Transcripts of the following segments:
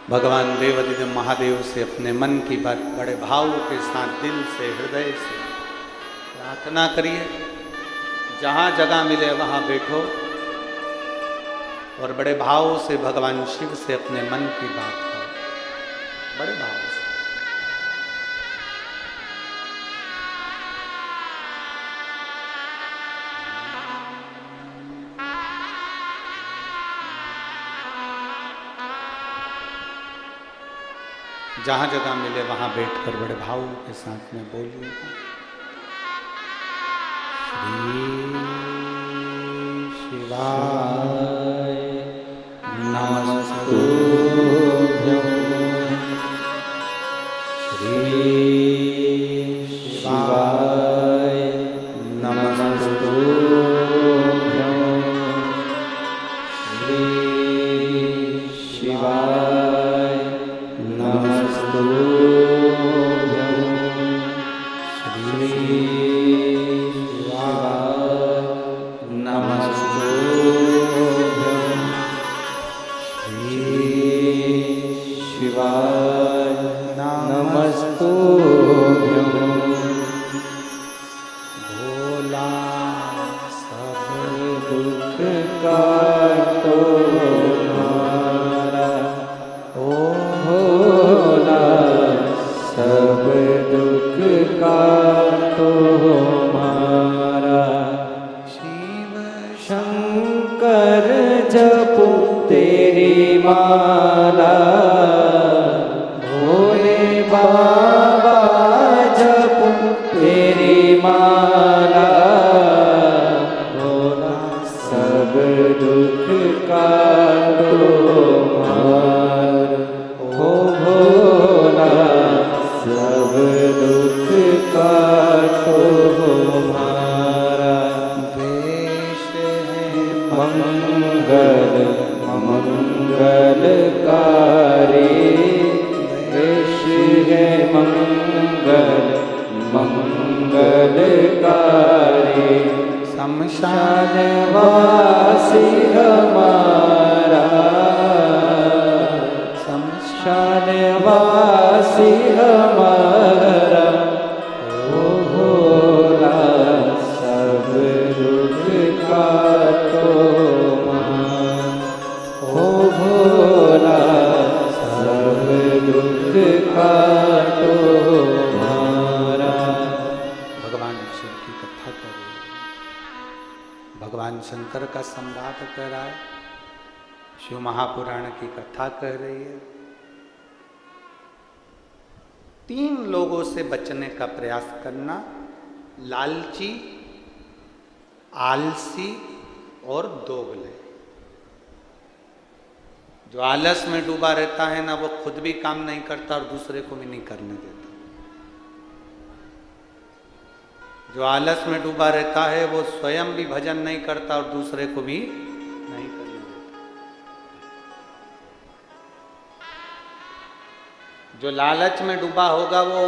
भगवान देवाधिदेव महादेव से अपने मन की बात बड़े भाव के साथ दिल से हृदय से प्रार्थना करिए। जहाँ जगह मिले वहाँ बैठो और बड़े भाव से भगवान शिव से अपने मन की बात करो, बड़े भाव से। जहाँ जगह मिले वहाँ बैठकर बड़े भाव के साथ में बोलिए। श्री शिवाय नमस्तुभ्यं। श्री शिवाय नमस्तुभ्यं। श्री शिवाय नमस्तुभ्यं। श्री शिवाय नमस्तुभ्यं। भोला सब दुख काटो हमारा, ओ भोला सब दुख काटो हमारा। शिव शंकर जपो तेरी माला, भोले बाबा जपो तेरी माला। भोला सब दुख काटो हमारा, ओ भोला सब दुख काटो हमारा। वेश है मंगल मंगलकारी, वेश है मंगल मंगलकारी। शमशान वासी हमारा, शमशान वासी हमारा। ओ भोला सब दुख काटो हमारा, ओ भोला सब दुख काटो हमारा। भगवान शिव की कथा कर रही है, भगवान शंकर का संवाद कर रहा है, शिव महापुराण की कथा कह रही है। 3 लोगों से बचने का प्रयास करना, लालची, आलसी और दोगले। जो आलस में डूबा रहता है ना, वो खुद भी काम नहीं करता और दूसरे को भी नहीं करने देता। जो आलस में डूबा रहता है वो स्वयं भी भजन नहीं करता और दूसरे को भी नहीं करने देता। जो लालच में डूबा होगा वो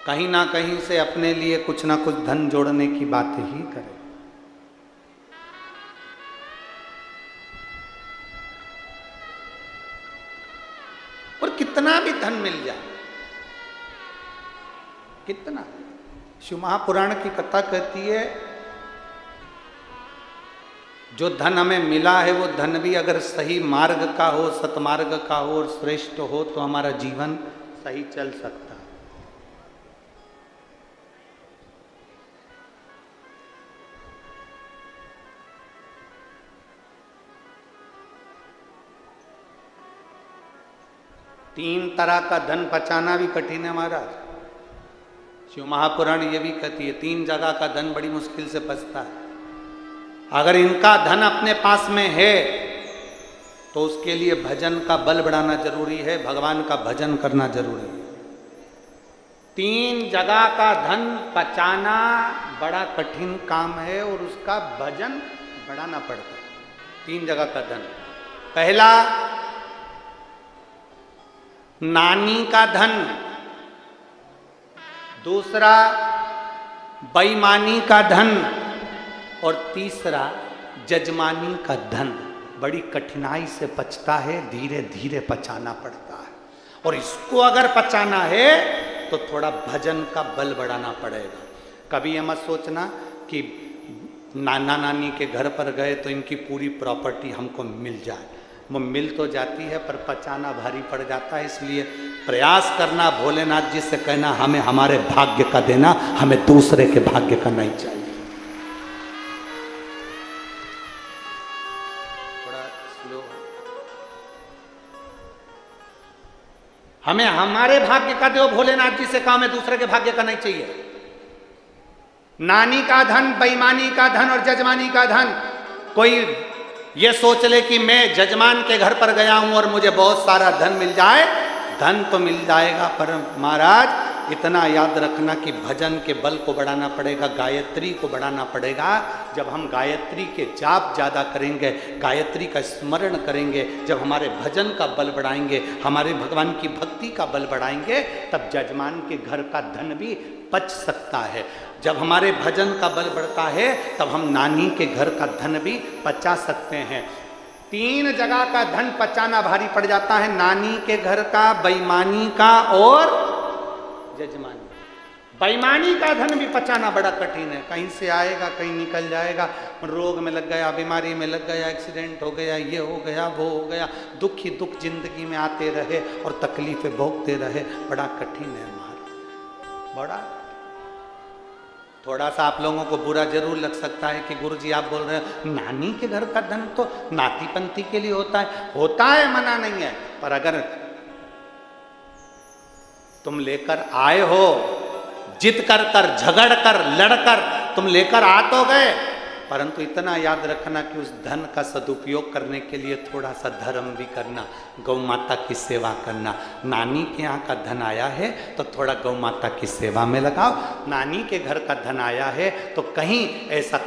कहीं ना कहीं से अपने लिए कुछ ना कुछ धन जोड़ने की बात ही करे। और कितना भी धन मिल जाए, कितना। शिव महापुराण की कथा कहती है, जो धन हमें मिला है वो धन भी अगर सही मार्ग का हो, सतमार्ग का हो और श्रेष्ठ हो तो हमारा जीवन सही चल सकता है। तीन तरह का धन बचाना भी कठिन है महाराज। शिव महापुराण ये भी कहती है 3 जगह का धन बड़ी मुश्किल से बचता है। अगर इनका धन अपने पास में है तो उसके लिए भजन का बल बढ़ाना जरूरी है, भगवान का भजन करना जरूरी है। 3 जगह का धन बचाना बड़ा कठिन काम है और उसका भजन बढ़ाना पड़ता है। 3 जगह का धन, पहला नानी का धन, दूसरा बेईमानी का धन और तीसरा जजमानी का धन। बड़ी कठिनाई से पचता है, धीरे धीरे पचाना पड़ता है। और इसको अगर पचाना है तो थोड़ा भजन का बल बढ़ाना पड़ेगा। कभी ये मत सोचना कि नाना नानी के घर पर गए तो इनकी पूरी प्रॉपर्टी हमको मिल जाए। वो मिल तो जाती है पर पचाना भारी पड़ जाता है। इसलिए प्रयास करना, भोलेनाथ जी से कहना हमें हमारे भाग्य का देना, हमें दूसरे के भाग्य का नहीं चाहिए। थोड़ा स्लो। हमें हमारे भाग्य का दो, भोलेनाथ जी से कहा हमें दूसरे के भाग्य का नहीं चाहिए। नानी का धन, बेईमानी का धन और जजमानी का धन। कोई ये सोच ले कि मैं जजमान के घर पर गया हूं और मुझे बहुत सारा धन मिल जाए। धन तो मिल जाएगा पर महाराज इतना याद रखना कि भजन के बल को बढ़ाना पड़ेगा, गायत्री को बढ़ाना पड़ेगा। जब हम गायत्री के जाप ज़्यादा करेंगे, गायत्री का स्मरण करेंगे, जब हमारे भजन का बल बढ़ाएंगे, हमारे भगवान की भक्ति का बल बढ़ाएंगे, तब जजमान के घर का धन भी पच सकता है। जब हमारे भजन का बल बढ़ता है तब हम नानी के घर का धन भी पचा सकते हैं। 3 जगह का धन पचाना भारी पड़ जाता है, नानी के घर का, बेईमानी का और जजमानी। बेईमानी का धन भी पचाना बड़ा कठिन है। कहीं से आएगा, कहीं निकल जाएगा, रोग में लग गया, बीमारी में लग गया, एक्सीडेंट हो गया, ये हो गया, वो हो गया, दुख ही दुख जिंदगी में आते रहे और तकलीफें भोगते रहे। बड़ा कठिन है हमारा, बड़ा। थोड़ा सा आप लोगों को बुरा जरूर लग सकता है कि गुरुजी आप बोल रहे हैं नानी के घर का धन तो नाती पंथी के लिए होता है, मना नहीं है। पर अगर तुम लेकर आए हो, जिद कर कर, झगड़ कर, लड़कर तुम लेकर आ तो गए, परंतु इतना याद रखना कि उस धन का सदुपयोग करने के लिए थोड़ा सा धर्म भी करना, गौ माता की सेवा करना। नानी के यहाँ का धन आया है तो थोड़ा गौ माता की सेवा में लगाओ। नानी के घर का धन आया है तो कहीं ऐसा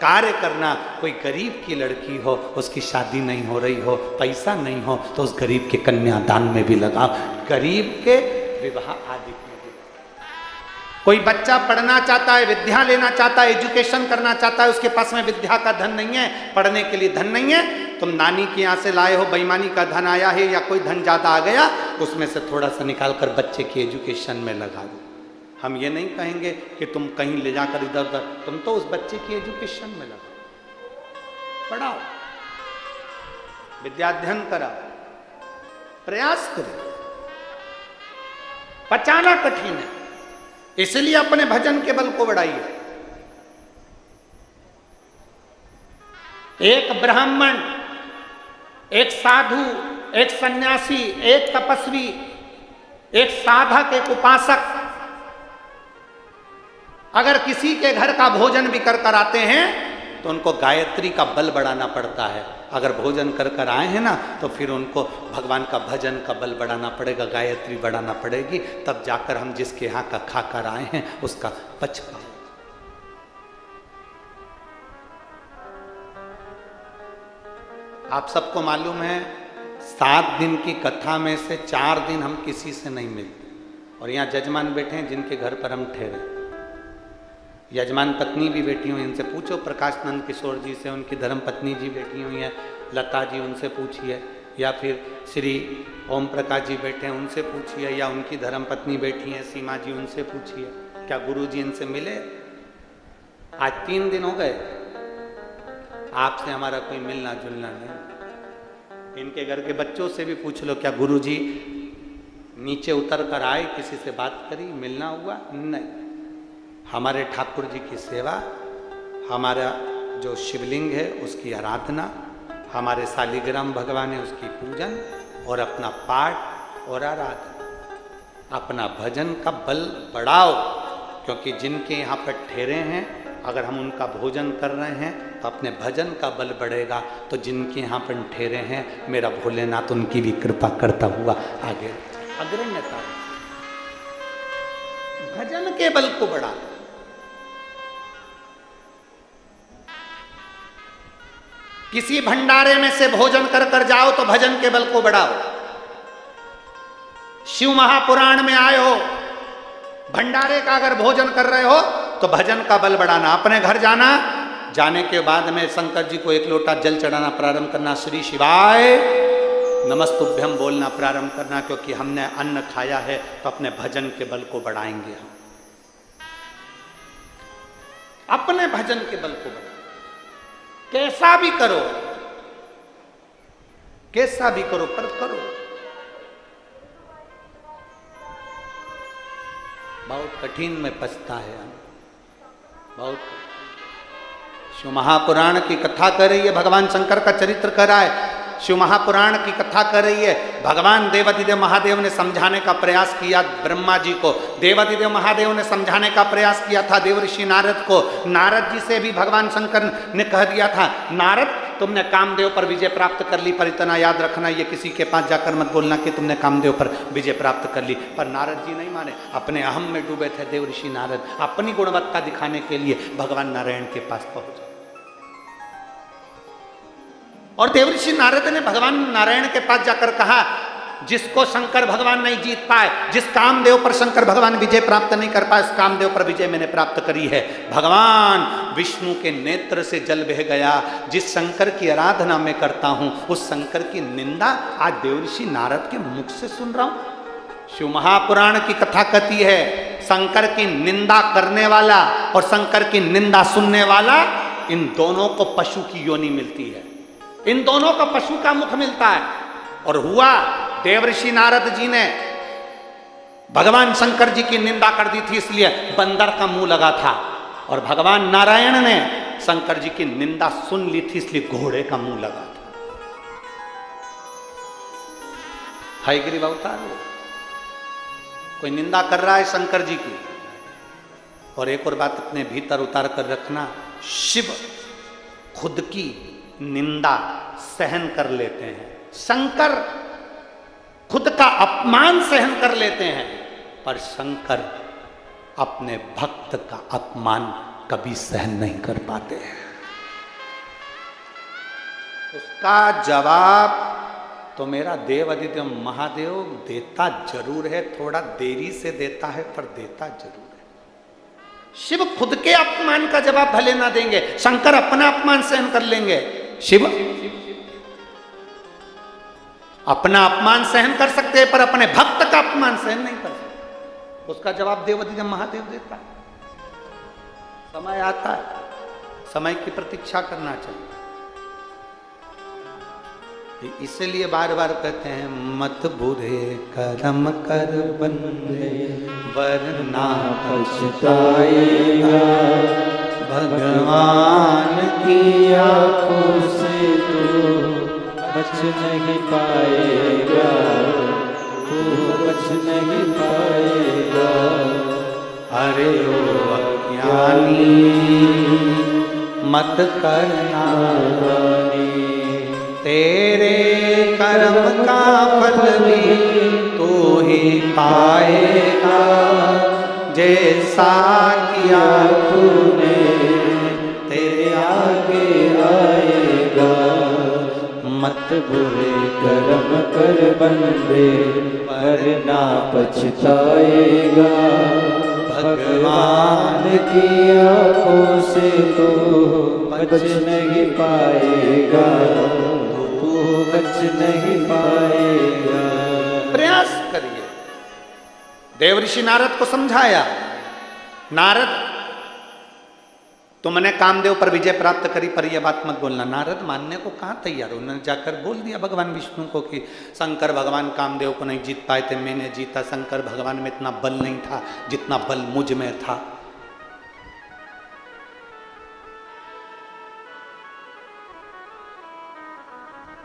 कार्य करना, कोई गरीब की लड़की हो, उसकी शादी नहीं हो रही हो, पैसा नहीं हो, तो उस गरीब के कन्यादान में भी लगाओ, गरीब के विवाह आदि। कोई बच्चा पढ़ना चाहता है, विद्या लेना चाहता है, एजुकेशन करना चाहता है, उसके पास में विद्या का धन नहीं है, पढ़ने के लिए धन नहीं है, तुम नानी के यहाँ से लाए हो, बेईमानी का धन आया है या कोई धन ज़्यादा आ गया, उसमें से थोड़ा सा निकाल कर बच्चे की एजुकेशन में लगा दो। हम ये नहीं कहेंगे कि तुम कहीं ले जाकर इधर उधर, तुम तो उस बच्चे की एजुकेशन में लगाओ, पढ़ाओ, विद्याध्ययन कराओ, प्रयास करो। पचाना कठिन है, इसलिए अपने भजन के बल को बढ़ाइए। एक ब्राह्मण, एक साधु, एक सन्यासी, एक तपस्वी, एक साधक, एक उपासक अगर किसी के घर का भोजन भी कर कर आते हैं तो उनको गायत्री का बल बढ़ाना पड़ता है। अगर भोजन कर कर आए हैं ना तो फिर उनको भगवान का भजन का बल बढ़ाना पड़ेगा, गायत्री बढ़ाना पड़ेगी, तब जाकर हम जिसके यहाँ का खा कर आए हैं उसका पच पाए। आप सबको मालूम है 7 दिन की कथा में से 4 दिन हम किसी से नहीं मिलते, और यहाँ जजमान बैठे हैं जिनके घर पर हम ठहरे। यजमान पत्नी भी बैठी हुई, इनसे पूछो, प्रकाश नंद किशोर जी से, उनकी धर्म पत्नी जी बैठी हुई हैं, लता जी उनसे पूछिए, या फिर श्री ओम प्रकाश जी बैठे हैं उनसे पूछिए, या उनकी धर्म पत्नी बैठी हैं सीमा जी, उनसे पूछिए क्या गुरु जी इनसे मिले। आज 3 दिन हो गए, आपसे हमारा कोई मिलना जुलना नहीं। इनके घर के बच्चों से भी पूछ लो क्या गुरु जी नीचे उतर कर आए, किसी से बात करी, मिलना हुआ? नहीं। हमारे ठाकुर जी की सेवा, हमारा जो शिवलिंग है उसकी आराधना, हमारे शालिग्राम भगवान है उसकी पूजन, और अपना पाठ और आराधना, अपना भजन का बल बढ़ाओ। क्योंकि जिनके यहाँ पर ठहरे हैं, अगर हम उनका भोजन कर रहे हैं तो अपने भजन का बल बढ़ेगा, तो जिनके यहाँ पर ठहरे हैं मेरा भोलेनाथ उनकी भी कृपा करता हुआ आगे अग्रण्यता। भजन के बल को बढ़ा। किसी भंडारे में से भोजन कर कर जाओ तो भजन के बल को बढ़ाओ। शिव महापुराण में आए हो, भंडारे का अगर भोजन कर रहे हो तो भजन का बल बढ़ाना। अपने घर जाना, जाने के बाद में शंकर जी को एक लोटा जल चढ़ाना प्रारंभ करना, श्री शिवाय नमस्तुभ्यम बोलना प्रारंभ करना, क्योंकि हमने अन्न खाया है तो अपने भजन के बल को बढ़ाएंगे हम, अपने भजन के बल को बढ़ाएंगे। कैसा भी करो, कैसा भी करो, पर करो। बहुत कठिन में पछता है हम, बहुत। शिव महापुराण की कथा कर रही है, भगवान शंकर का चरित्र कर रहा है। शिव महापुराण की कथा कर रही है। भगवान देवादिदेव महादेव ने समझाने का प्रयास किया ब्रह्मा जी को, देवादिदेव महादेव ने समझाने का प्रयास किया था देवऋषि नारद को। नारद जी से भी भगवान शंकर ने कह दिया था, नारद तुमने कामदेव पर विजय प्राप्त कर ली, पर इतना याद रखना ये किसी के पास जाकर मत बोलना कि तुमने कामदेव पर विजय प्राप्त कर ली। पर नारद जी नहीं माने, अपने अहम में डूबे थे देवऋषि नारद। अपनी गुणवत्ता दिखाने के लिए भगवान नारायण के पास पहुंचे, और देवऋषि नारद ने भगवान नारायण के पास जाकर कहा, जिसको शंकर भगवान नहीं जीत पाए, जिस कामदेव पर शंकर भगवान विजय प्राप्त नहीं कर पाए, उस कामदेव पर विजय मैंने प्राप्त करी है। भगवान विष्णु के नेत्र से जल बह गया। जिस शंकर की आराधना मैं करता हूं, उस शंकर की निंदा आज देवऋषि नारद के मुख से सुन रहा हूं। शिव महापुराण की कथा कहती है, शंकर की निंदा करने वाला और शंकर की निंदा सुनने वाला, इन दोनों को पशु की योनि मिलती है, इन दोनों का पशु का मुख मिलता है। और हुआ, देवऋषि नारद जी ने भगवान शंकर जी की निंदा कर दी थी, इसलिए बंदर का मुंह लगा था, और भगवान नारायण ने शंकर जी की निंदा सुन ली थी, इसलिए घोड़े का मुंह लगा था। हयग्रीव अवतार हो, कोई निंदा कर रहा है शंकर जी की। और एक और बात अपने भीतर उतार कर रखना, शिव खुद की निंदा सहन कर लेते हैं, शंकर खुद का अपमान सहन कर लेते हैं, पर शंकर अपने भक्त का अपमान कभी सहन नहीं कर पाते हैं। उसका जवाब तो मेरा देवादिदेव महादेव देता जरूर है, थोड़ा देरी से देता है, पर देता जरूर है। शिव खुद के अपमान का जवाब भले ना देंगे, शंकर अपना अपमान सहन कर लेंगे। शिव अपना अपमान सहन कर सकते हैं, पर अपने भक्त का अपमान सहन नहीं कर सकते। उसका जवाब देवादिदेव महादेव देता है। समय आता है, समय की प्रतीक्षा करना चाहिए। इसलिए बार बार कहते हैं, मत बुरे कर्म कर बंदे वरना पछताएगा, भगवान की आंखों से तू बच नहीं पाएगा, तू बच नहीं पाएगा। अरे ओ अज्ञानी मत करना रानी, तेरे कर्म का फल भी तू ही पाएगा, जैसा किया तूने तेरे आगे आएगा। मत बुरे कर्म कर बंदे वरना पछताएगा, भगवान की आंखों से तो बच नहीं पाएगा, तू बच नहीं पाएगा। प्रयास करिए। देवऋषि नारद को समझाया, नारद तुमने कामदेव पर विजय प्राप्त करी, पर यह बात मत बोलना। नारद मानने को कहाँ तैयार, उन्होंने जाकर बोल दिया भगवान विष्णु को कि शंकर भगवान कामदेव को नहीं जीत पाए थे, मैंने जीता। शंकर भगवान में इतना बल नहीं था जितना बल मुझ में था।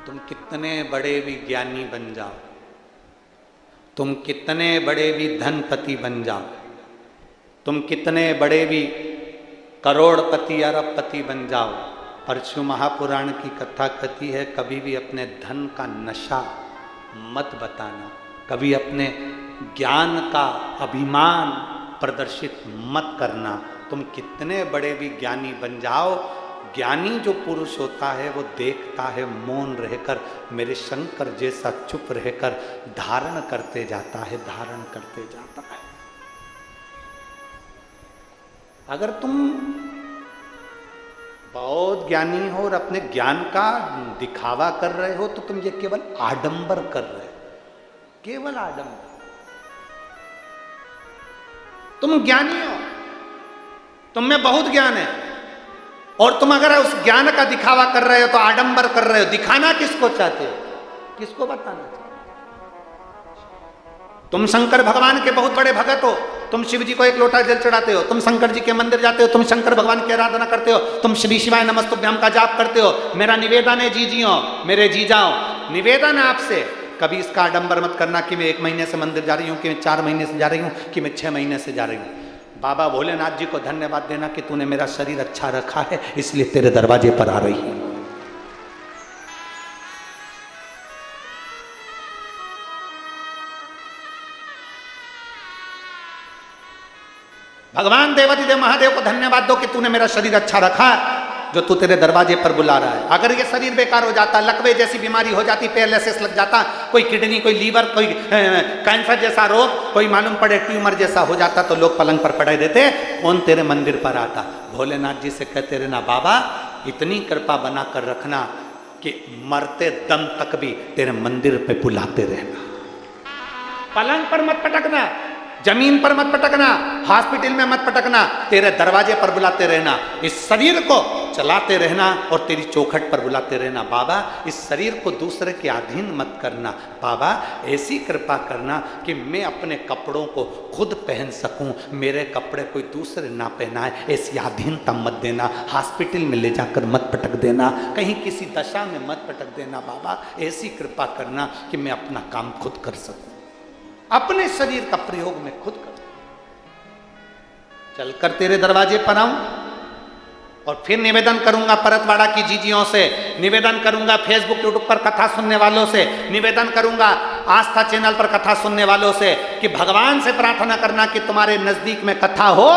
तुम कितने बड़े भी ज्ञानी बन जाओ, तुम कितने बड़े भी धनपति बन जाओ, तुम कितने बड़े भी करोड़पति अरबपति बन जाओ, पर शिव महापुराण की कथा कहती है, कभी भी अपने धन का नशा मत बताना, कभी अपने ज्ञान का अभिमान प्रदर्शित मत करना। तुम कितने बड़े भी ज्ञानी बन जाओ, ज्ञानी जो पुरुष होता है वो देखता है मौन रहकर, मेरे शंकर जैसा चुप रहकर धारण करते जाता है, धारण करते जाता है। अगर तुम बहुत ज्ञानी हो और अपने ज्ञान का दिखावा कर रहे हो तो तुम ये केवल आडंबर कर रहे हो, केवल आडंबर। तुम ज्ञानी हो, तुम में बहुत ज्ञान है, और तुम अगर उस ज्ञान का दिखावा कर रहे हो तो आडंबर कर रहे हो। दिखाना किसको चाहते हो, किसको बताना चाहते हो? तुम शंकर भगवान के बहुत बड़े भगत हो, तुम शिव जी को एक लोटा जल चढ़ाते हो, तुम शंकर जी के मंदिर जाते हो, तुम शंकर भगवान की आराधना करते हो, तुम श्री शिवाय नमस्तुभ्यम का जाप करते हो। मेरा निवेदन है जीजियों, मेरे जीजाओ, निवेदन है आपसे, कभी इसका आडंबर मत करना कि मैं 1 महीने से मंदिर जा रही हूँ, कि मैं 4 महीने से जा रही हूँ, कि मैं 6 महीने से जा रही हूँ। बाबा भोलेनाथ जी को धन्यवाद देना कि तूने मेरा शरीर अच्छा रखा है, इसलिए तेरे दरवाजे पर आ रही है। भगवान देवाधिदेव महादेव को धन्यवाद दो कि तूने मेरा शरीर अच्छा रखा है, जो तू तेरे दरवाजे पर बुला रहा है। अगर ये शरीर बेकार हो जाता, लकवे जैसी बीमारी हो जाती, पैरालिसिस लग जाता, कोई किडनी, कोई लीवर, कोई कैंसर जैसा रोग, कोई मालूम पड़े ट्यूमर जैसा हो जाता, तो लोग पलंग पर पड़े रहते, कौन तेरे मंदिर पर आता? भोलेनाथ जी से कहते रहना, बाबा इतनी कृपा बना कर रखना कि मरते दम तक भी तेरे मंदिर पे बुलाते रहना। पलंग पर मत पटकना, जमीन पर मत पटकना, हॉस्पिटल में मत पटकना, तेरे दरवाजे पर बुलाते रहना। इस शरीर को चलाते रहना और तेरी चौखट पर बुलाते रहना। बाबा इस शरीर को दूसरे के अधीन मत करना। बाबा ऐसी कृपा करना कि मैं अपने कपड़ों को खुद पहन सकूं, मेरे कपड़े कोई दूसरे ना पहनाए, ऐसी अधीनता मत देना। हॉस्पिटल में ले जाकर मत पटक देना, कहीं किसी दशा में मत पटक देना। बाबा ऐसी कृपा करना कि मैं अपना काम खुद कर सकूं, अपने शरीर का प्रयोग में खुद कर, चलकर तेरे दरवाजे पर आऊं और फिर निवेदन करूंगा परतवाड़ा की जीजियों से, निवेदन करूंगा फेसबुक यूट्यूब पर कथा सुनने वालों से, निवेदन करूंगा आस्था चैनल पर कथा सुनने वालों से कि भगवान से प्रार्थना करना कि तुम्हारे नजदीक में कथा हो।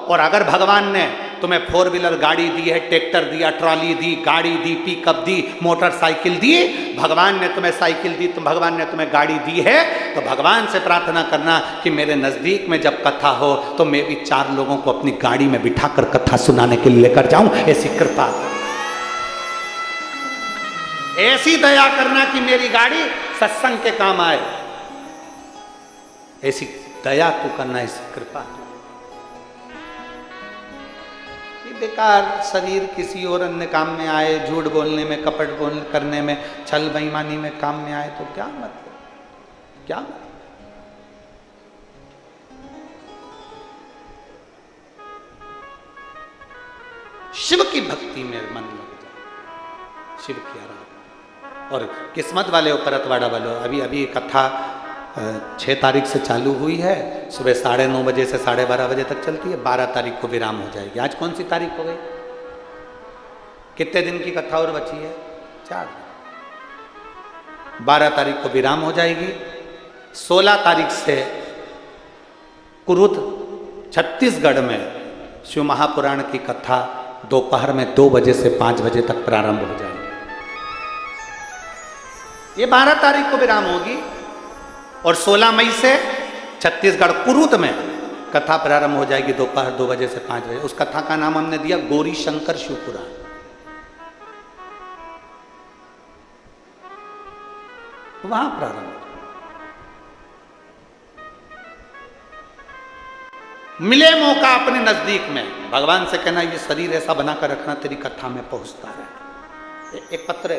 और अगर भगवान ने तुम्हें 4 व्हीलर गाड़ी दी है, ट्रैक्टर दिया, ट्रॉली दी, गाड़ी दी, पिकअप दी, मोटरसाइकिल दी, भगवान ने तुम्हें साइकिल दी, भगवान ने तुम्हें गाड़ी दी है, तो भगवान से प्रार्थना करना कि मेरे नजदीक में जब कथा हो तो मैं भी 4 लोगों को अपनी गाड़ी में बिठाकर कथा सुनाने के लिए लेकर जाऊं। ऐसी कृपा, ऐसी दया करना कि मेरी गाड़ी सत्संग के काम आए, ऐसी दया तू करना, ऐसी कृपा। बेकार शरीर किसी और अन्य काम में आए, झूठ बोलने में, कपट बोल करने में, छल बेईमानी में काम में आए तो क्या मतलब, क्या मतलब? शिव की भक्ति में मन लग जाए, शिव की आराधना। और किस्मत वाले हो, परतवाड़ा वालों, अभी कथा 6 तारीख से चालू हुई है, सुबह 9:30 बजे से 12:30 बजे तक चलती है, 12 तारीख को विराम हो जाएगी। आज कौन सी तारीख हो गई? कितने दिन की कथा और बची है? 4। 12 तारीख को विराम हो जाएगी। 16 तारीख से कुरुद छत्तीसगढ़ में शिव महापुराण की कथा दोपहर में 2 बजे से 5 बजे तक प्रारंभ हो जाएगी। ये 12 तारीख को विराम होगी और 16 मई से छत्तीसगढ़ कुरुद में कथा प्रारंभ हो जाएगी दोपहर 2 बजे से 5 बजे। उस कथा का नाम हमने दिया गौरी शंकर शिवपुराण। वहां प्रारंभ, मिले मौका अपने नजदीक में, भगवान से कहना ये शरीर ऐसा बनाकर रखना तेरी कथा में पहुंचता है। एक पत्र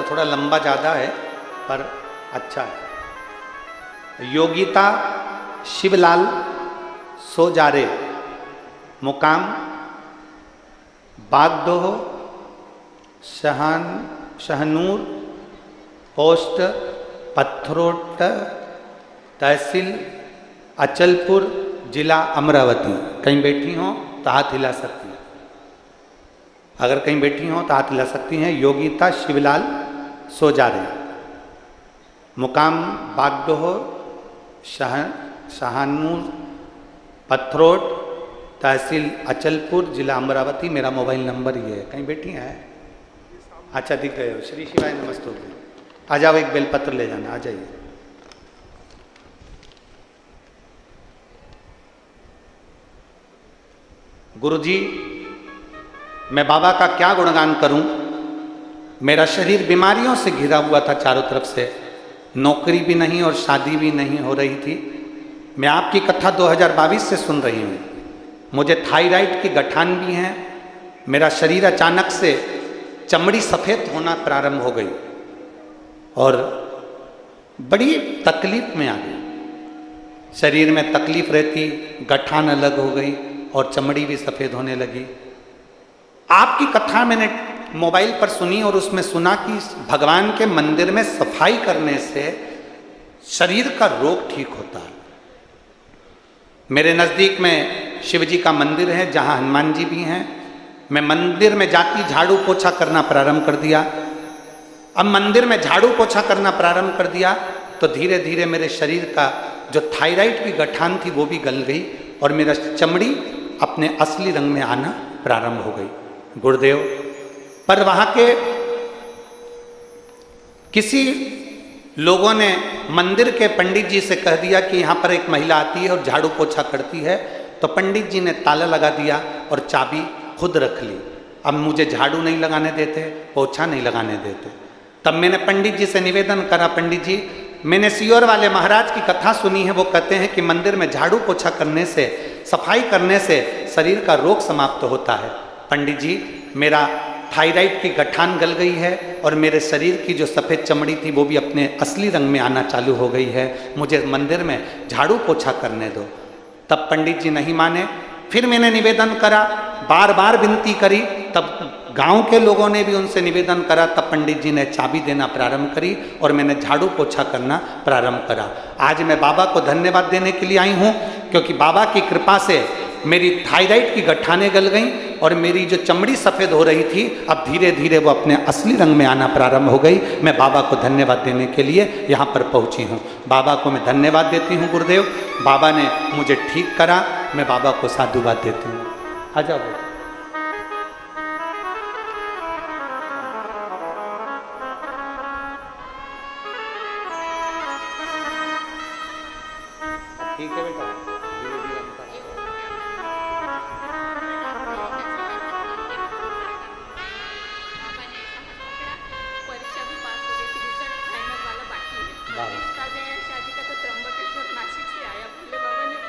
थोड़ा लंबा ज्यादा है पर अच्छा है। योगिता शिवलाल सोजारे, मुकाम बागडोह, शहनूर, पोस्ट पत्थरोट, तहसील अचलपुर, जिला अमरावती। कहीं बैठी हो तो हाथ हिला सकती हैं, अगर कहीं बैठी हो तो हाथ हिला सकती हैं। योगिता शिवलाल सोजारे, मुकाम बागडोह, शहानूर, पत्थरोट, तहसील अचलपुर, जिला अमरावती। मेरा मोबाइल नंबर ये है। कहीं बैठी हैं? अच्छा दिख गए हो। श्री शिवाय नमस्ते। आ जाओ, एक बेलपत्र ले जाना, आ जाइए। गुरुजी, मैं बाबा का क्या गुणगान करूं। मेरा शरीर बीमारियों से घिरा हुआ था चारों तरफ से, नौकरी भी नहीं और शादी भी नहीं हो रही थी। मैं आपकी कथा 2022 से सुन रही हूँ। मुझे थायराइड की गठान भी है। मेरा शरीर अचानक से चमड़ी सफ़ेद होना प्रारंभ हो गई और बड़ी तकलीफ में आ गई। शरीर में तकलीफ रहती, गठान अलग हो गई और चमड़ी भी सफ़ेद होने लगी। आपकी कथा मैंने मोबाइल पर सुनी और उसमें सुना कि भगवान के मंदिर में सफाई करने से शरीर का रोग ठीक होता है। मेरे नज़दीक में शिव जी का मंदिर है जहाँ हनुमान जी भी हैं। मैं मंदिर में जाती झाड़ू पोछा करना प्रारंभ कर दिया। अब मंदिर में झाड़ू पोछा करना प्रारंभ कर दिया तो धीरे धीरे मेरे शरीर का जो थायराइड की गठान थी वो भी गल गई और मेरा चमड़ी अपने असली रंग में आना प्रारंभ हो गई। गुरुदेव, पर वहाँ के किसी लोगों ने मंदिर के पंडित जी से कह दिया कि यहाँ पर एक महिला आती है और झाड़ू पोछा करती है, तो पंडित जी ने ताला लगा दिया और चाबी खुद रख ली। अब मुझे झाड़ू नहीं लगाने देते, पोछा नहीं लगाने देते। तब मैंने पंडित जी से निवेदन करा, पंडित जी, मैंने सियोर वाले महाराज की कथा सुनी है, वो कहते हैं कि मंदिर में झाड़ू पोछा करने से, सफाई करने से शरीर का रोग समाप्त होता है। पंडित जी, मेरा थायराइड की गठान गल गई है और मेरे शरीर की जो सफ़ेद चमड़ी थी वो भी अपने असली रंग में आना चालू हो गई है। मुझे मंदिर में झाड़ू पोछा करने दो। तब पंडित जी नहीं माने। फिर मैंने निवेदन करा, बार बार विनती करी। तब गांव के लोगों ने भी उनसे निवेदन करा। तब पंडित जी ने चाबी देना प्रारंभ करी और मैंने झाड़ू पोछा करना प्रारंभ करा। आज मैं बाबा को धन्यवाद देने के लिए आई हूँ, क्योंकि बाबा की कृपा से मेरी थायराइड की गठानें गल गईं और मेरी जो चमड़ी सफ़ेद हो रही थी अब धीरे धीरे वो अपने असली रंग में आना प्रारंभ हो गई। मैं बाबा को धन्यवाद देने के लिए यहाँ पर पहुँची हूँ। बाबा को मैं धन्यवाद देती हूँ। गुरुदेव, बाबा ने मुझे ठीक करा। मैं बाबा को साधुवाद देती हूँ। आ जाओ बेटा। ठीक है बेटा,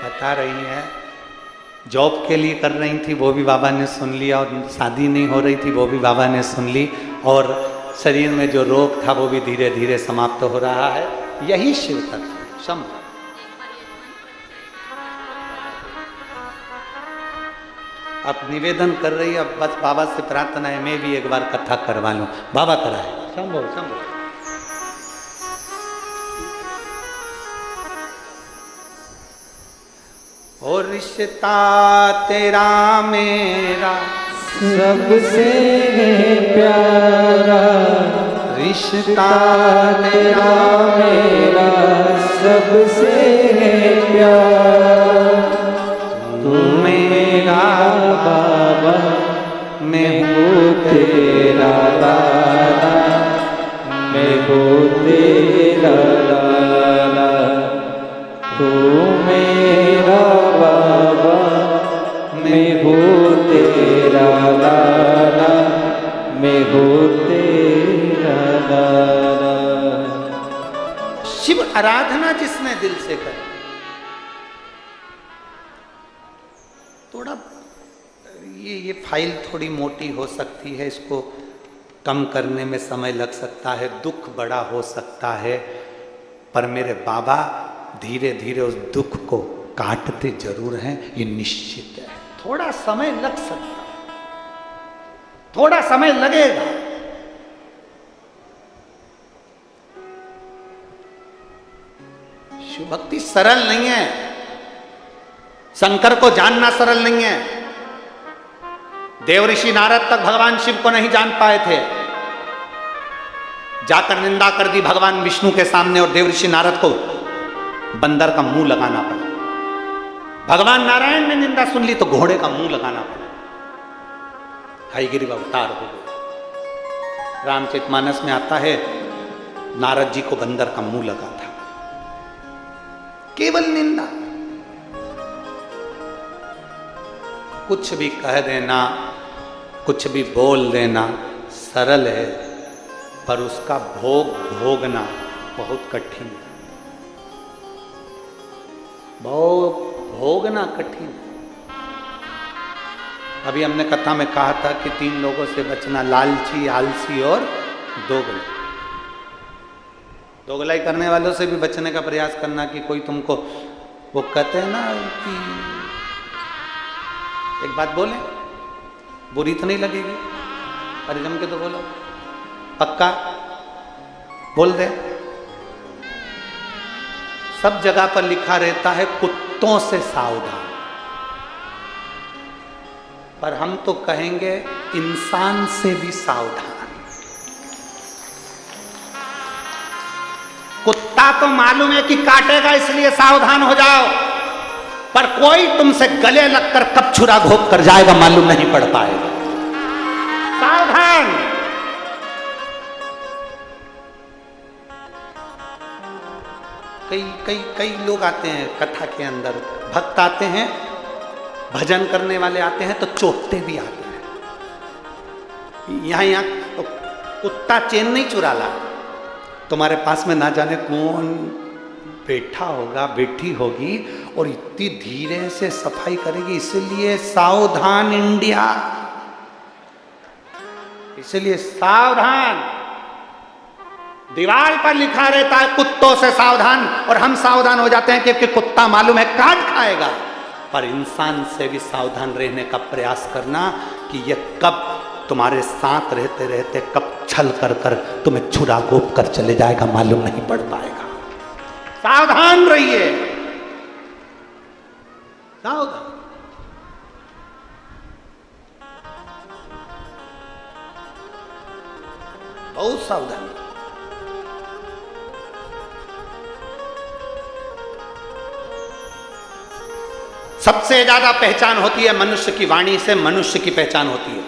बता रही है जॉब के लिए कर रही थी, वो भी बाबा ने सुन लिया, और शादी नहीं हो रही थी वो भी बाबा ने सुन ली, और शरीर में जो रोग था वो भी धीरे धीरे समाप्त हो रहा है। यही शिव तत्व है। शंभु। अब निवेदन कर रही है, अब बस बाबा से प्रार्थना है मैं भी एक बार कथा करवा लूं। बाबा कराए। शंभु शंभु। और रिश्ता तेरा मेरा सबसे प्यारा, रिश्ता तेरा मेरा सबसे प्यारा। तू मेरा बाबा, मैं हूँ तेरा दादा, मैं हूँ तेरा दादा। तू मेरा बाबा, मैं हूँ तेरा दादा, मैं हूँ तेरा दादा। शिव आराधना जिसने दिल से करी, थोड़ा ये फाइल थोड़ी मोटी हो सकती है, इसको कम करने में समय लग सकता है, दुख बड़ा हो सकता है, पर मेरे बाबा धीरे धीरे उस दुख को काटते जरूर हैं, ये निश्चित है। थोड़ा समय लग सकता है, थोड़ा समय लगेगा। शिव भक्ति सरल नहीं है, शंकर को जानना सरल नहीं है। देवऋषि नारद तक भगवान शिव को नहीं जान पाए थे, जाकर निंदा कर दी भगवान विष्णु के सामने, और देवऋषि नारद को बंदर का मुंह लगाना पड़ा। भगवान नारायण ने निंदा सुन ली तो घोड़े का मुंह लगाना पड़ा। हयग्रीव अवतार हो गए। रामचरितमानस में आता है नारद जी को बंदर का मुंह लगा था, केवल निंदा। कुछ भी कह देना, कुछ भी बोल देना सरल है, पर उसका भोग भोगना बहुत कठिन है। भोगना कठिन। अभी हमने कथा में कहा था कि 3 लोगों से बचना, लालची, आलसी और दोगला। दोगलाई करने वालों से भी बचने का प्रयास करना कि कोई तुमको, वो कहते हैं ना कि एक बात बोले बुरी तो नहीं लगेगी, अरे जम के तो बोलो, पक्का बोल दे। सब जगह पर लिखा रहता है कुत्तों से सावधान, पर हम तो कहेंगे इंसान से भी सावधान। कुत्ता तो मालूम है कि काटेगा, इसलिए सावधान हो जाओ, पर कोई तुमसे गले लगकर कब छुरा घोंप कर जाएगा मालूम नहीं पड़ पाएगा। सावधान। कई लोग आते हैं कथा के अंदर, भक्त आते हैं, भजन करने वाले आते हैं तो चोटते भी आते हैं। यहाँ तो कुत्ता चैन नहीं चुरा ला, तुम्हारे पास में ना जाने कौन बैठा होगा, बैठी होगी, और इतनी धीरे से सफाई करेगी। इसलिए सावधान इंडिया, इसलिए सावधान। दीवार पर लिखा रहता है कुत्तों से सावधान, और हम सावधान हो जाते हैं क्योंकि कुत्ता मालूम है काट खाएगा। पर इंसान से भी सावधान रहने का प्रयास करना कि ये कब तुम्हारे साथ रहते रहते कब छल कर कर तुम्हें छुरा घोंप कर चले जाएगा मालूम नहीं पड़ पाएगा। सावधान रहिए, सावधान। बहुत सावधान। सबसे ज्यादा पहचान होती है मनुष्य की वाणी से, मनुष्य की पहचान होती है।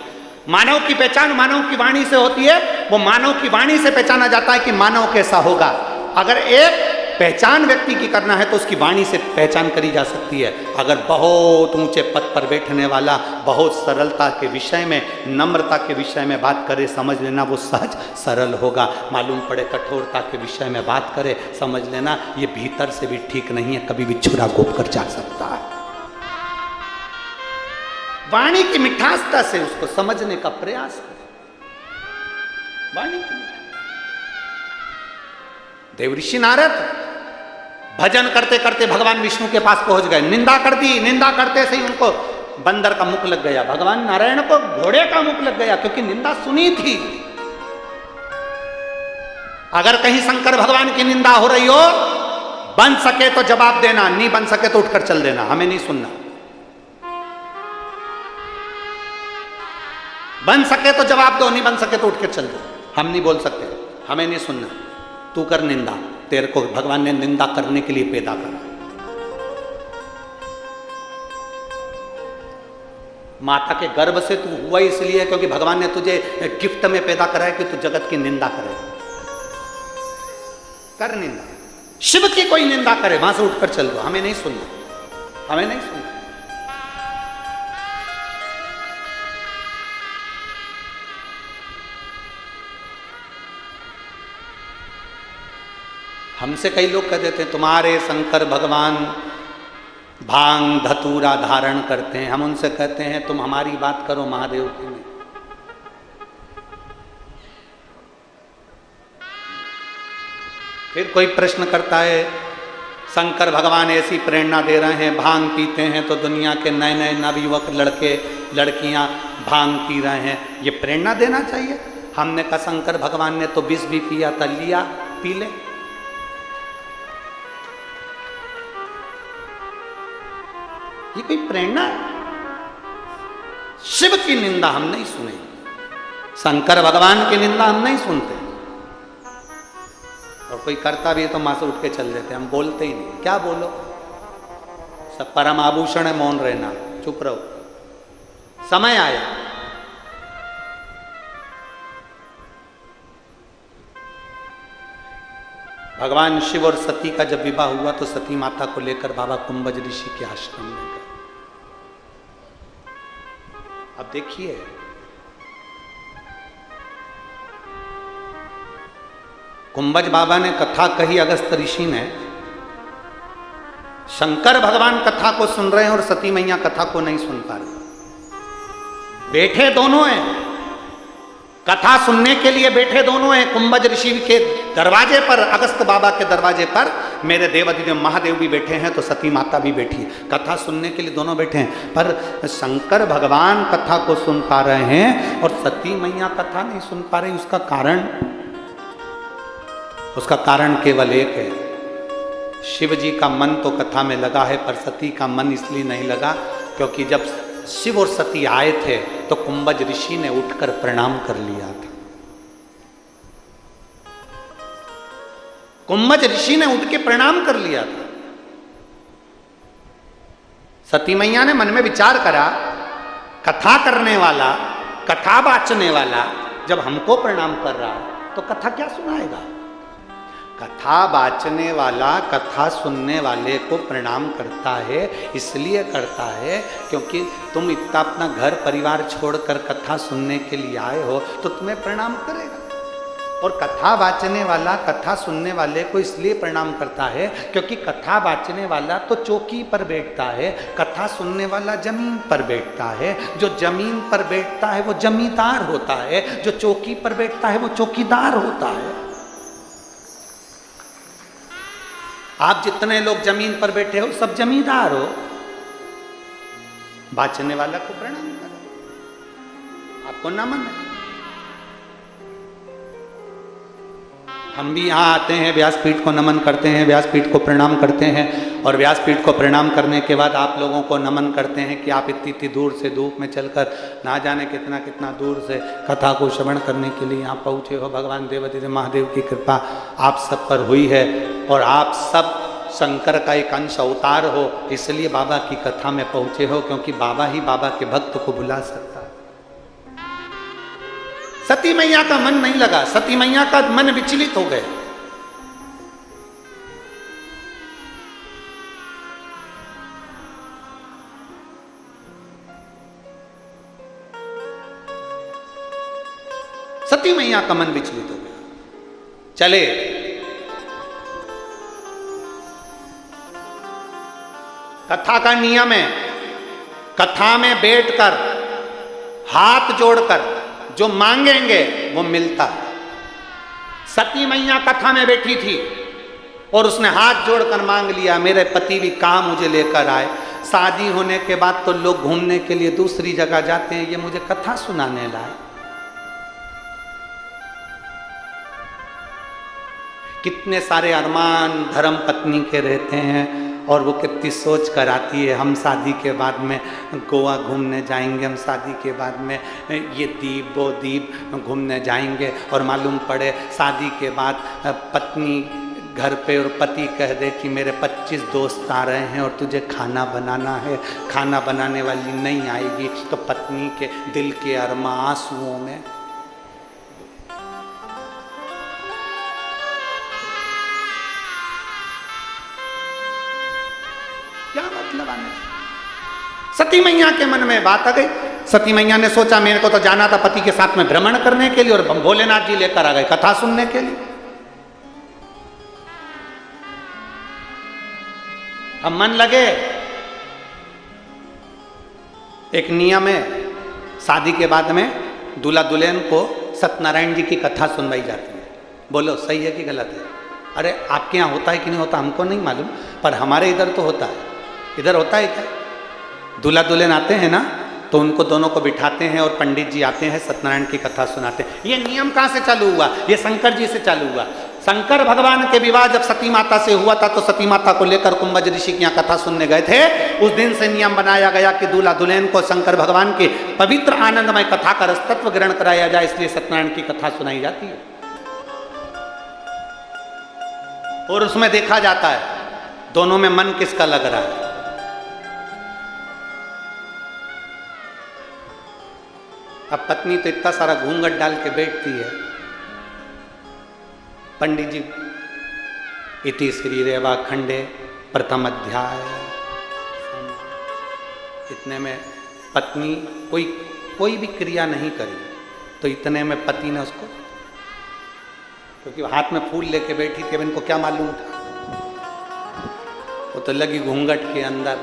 मानव की पहचान मानव की वाणी से होती है। वो मानव की वाणी से पहचाना जाता है कि मानव कैसा होगा। अगर एक पहचान व्यक्ति की करना है तो उसकी वाणी से पहचान करी जा सकती है। अगर बहुत ऊंचे पद पर बैठने वाला बहुत सरलता के विषय में, नम्रता के विषय में बात करे, समझ लेना वो सहज सरल होगा। मालूम पड़े कठोरता के विषय में बात करे, समझ लेना ये भीतर से भी ठीक नहीं है, कभी भी छुरा घोंप कर जा सकता है। वाणी की मिठासता से उसको समझने का प्रयास करें। वाणी की देवऋषि नारद भजन करते करते भगवान विष्णु के पास पहुंच गए, निंदा कर दी। निंदा करते से ही उनको बंदर का मुख लग गया, भगवान नारायण को घोड़े का मुख लग गया, क्योंकि निंदा सुनी थी। अगर कहीं शंकर भगवान की निंदा हो रही हो, बन सके तो जवाब देना, नहीं बन सके तो उठकर चल देना, हमें नहीं सुनना। बन सके तो जवाब दो, नहीं बन सके तो उठकर चल दो, हम नहीं बोल सकते, हमें नहीं सुनना। तू कर निंदा, तेरे को भगवान ने निंदा करने के लिए पैदा करा। माता के गर्भ से तू हुआ इसलिए क्योंकि भगवान ने तुझे गिफ्ट में पैदा करा है कि तू जगत की निंदा करे। कर निंदा, शिव की कोई निंदा करे वहां से उठकर चल दो, हमें नहीं सुनना, हमें नहीं सुनना। हमसे कई लोग कह देते हैं तुम्हारे शंकर भगवान भांग धतूरा धारण करते हैं। हम उनसे कहते हैं तुम हमारी बात करो महादेव की नहीं। फिर कोई प्रश्न करता है शंकर भगवान ऐसी प्रेरणा दे रहे हैं, भांग पीते हैं तो दुनिया के नए नए नवयुवक लड़के लड़कियां भांग पी रहे हैं, ये प्रेरणा देना चाहिए। हमने कहा शंकर भगवान ने तो विष भी पिया था, लिया पी ले। ये कोई प्रेरणा है? शिव की निंदा हम नहीं सुने, शंकर भगवान की निंदा हम नहीं सुनते, और कोई करता भी है तो मां से उठ के चल देते, हम बोलते ही नहीं। क्या बोलो, सब परम आभूषण है, मौन रहना, चुप रहो। समय आया, भगवान शिव और सती का जब विवाह हुआ तो सती माता को लेकर बाबा कुंभज ऋषि के आश्रम में गए। देखिए, कुंभज बाबा ने कथा कही, अगस्त ऋषि ने, शंकर भगवान कथा को सुन रहे हैं और सती मैया कथा को नहीं सुन पा रहे। बैठे दोनों हैं, कथा सुनने के लिए बैठे दोनों हैं। कुंभज ऋषि के दरवाजे पर, अगस्त बाबा के दरवाजे पर मेरे देवाधिदेव महादेव भी बैठे हैं, तो सती माता भी बैठी है। कथा सुनने के लिए दोनों बैठे हैं, पर शंकर भगवान कथा को सुन पा रहे हैं और सती मैया कथा नहीं सुन पा रही। उसका कारण केवल एक है, शिव जी का मन तो कथा में लगा है, पर सती का मन इसलिए नहीं लगा क्योंकि जब शिव और सती आए थे तो कुंभज ऋषि ने उठकर प्रणाम कर लिया था। कुंभज ऋषि ने उठ के प्रणाम कर लिया था। सती मैया ने मन में विचार करा, कथा करने वाला, कथा वाचने वाला जब हमको प्रणाम कर रहा है तो कथा क्या सुनाएगा। कथा वाचने वाला कथा सुनने वाले को प्रणाम करता है, इसलिए करता है क्योंकि तुम इतना अपना घर परिवार छोड़कर कथा सुनने के लिए आए हो तो तुम्हें प्रणाम करेगा। और कथा वाचने वाला कथा सुनने वाले को इसलिए प्रणाम करता है क्योंकि कथा वाचने वाला तो चौकी पर बैठता है, कथा सुनने वाला जमीन पर बैठता है। जो जमीन पर बैठता है वो जमींदार होता है, जो चौकी पर बैठता है वो चौकीदार होता है। आप जितने लोग जमीन पर बैठे हो सब जमींदार हो। वाचने वाला को प्रणाम करो, आपको नमन है। हम भी यहाँ आते हैं, व्यासपीठ को नमन करते हैं, व्यासपीठ को प्रणाम करते हैं, और व्यासपीठ को प्रणाम करने के बाद आप लोगों को नमन करते हैं कि आप इतनी दूर से धूप में चलकर ना जाने कितना कितना दूर से कथा को श्रवण करने के लिए यहाँ पहुँचे हो। भगवान देवाधिदेव महादेव की कृपा आप सब पर हुई है और आप सब शंकर का एक अंश अवतार हो, इसलिए बाबा की कथा में पहुँचे हो, क्योंकि बाबा ही बाबा के भक्त को बुला सकता है। सती मैया का मन नहीं लगा, सती मैया का मन विचलित हो गया। सती मैया का मन विचलित हो गया। चले कथा का नियम है, कथा में बैठकर हाथ जोड़कर जो मांगेंगे वो मिलता है। सती मैया कथा में बैठी थी और उसने हाथ जोड़कर मांग लिया, मेरे पति भी कहाँ मुझे लेकर आए। शादी होने के बाद तो लोग घूमने के लिए दूसरी जगह जाते हैं, ये मुझे कथा सुनाने लाए। कितने सारे अरमान धर्म पत्नी के रहते हैं और वो कितनी सोच कर आती है, हम शादी के बाद में गोवा घूमने जाएंगे, हम शादी के बाद में ये द्वीप वो द्वीप घूमने जाएंगे, और मालूम पड़े शादी के बाद पत्नी घर पे और पति कह दे कि मेरे 25 दोस्त आ रहे हैं और तुझे खाना बनाना है, खाना बनाने वाली नहीं आएगी, तो पत्नी के दिल के अरमा आंसुओं में क्या मतलब आने। सती मैया के मन में बात आ गई। सती मैया ने सोचा मेरे को तो जाना था पति के साथ में भ्रमण करने के लिए, और भोलेनाथ जी लेकर आ गए कथा सुनने के लिए। अब मन लगे। एक नियम है, शादी के बाद में दूल्हा दुल्हन को सत्यनारायण जी की कथा सुनवाई जाती है। बोलो सही है कि गलत है? अरे आपके यहाँ होता है कि नहीं होता हमको नहीं मालूम, पर हमारे इधर तो होता है। इधर होता है क्या? दूल्हा दुल्हन आते हैं ना तो उनको दोनों को बिठाते हैं और पंडित जी आते हैं, सत्यनारायण की कथा सुनाते हैं। ये नियम कहाँ से चालू हुआ? ये शंकर जी से चालू हुआ। शंकर भगवान के विवाह जब सती माता से हुआ था तो सती माता को लेकर कुंभज ऋषि के यहाँ कथा सुनने गए थे। उस दिन से नियम बनाया गया कि दूल्हा दुल्हन को शंकर भगवान की पवित्र आनंदमय कथा का रसतत्व ग्रहण कराया जाए, इसलिए सत्यनारायण की कथा सुनाई जाती है। और उसमें देखा जाता है दोनों में मन किसका लग रहा है। अब पत्नी तो इतना सारा घूंघट डाल के बैठती है, पंडित जी इति श्री रेवा खंडे प्रथम अध्याय, इतने में पत्नी कोई कोई भी क्रिया नहीं करी, तो इतने में पति ने उसको, क्योंकि हाथ में फूल लेके बैठी थी, अब इनको क्या मालूम था, वो तो लगी घूंघट के अंदर।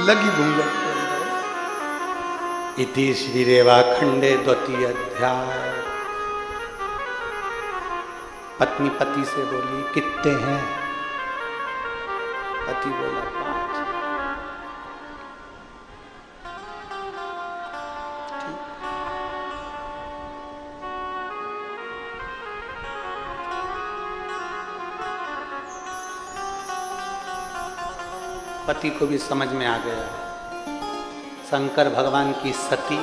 लगी घूंघट के अंदर। इति श्री रेवा खंडे द्वितीय अध्याय। पत्नी पति से बोली कितने हैं? पति बोला 5। पति को भी समझ में आ गया, शंकर भगवान की सती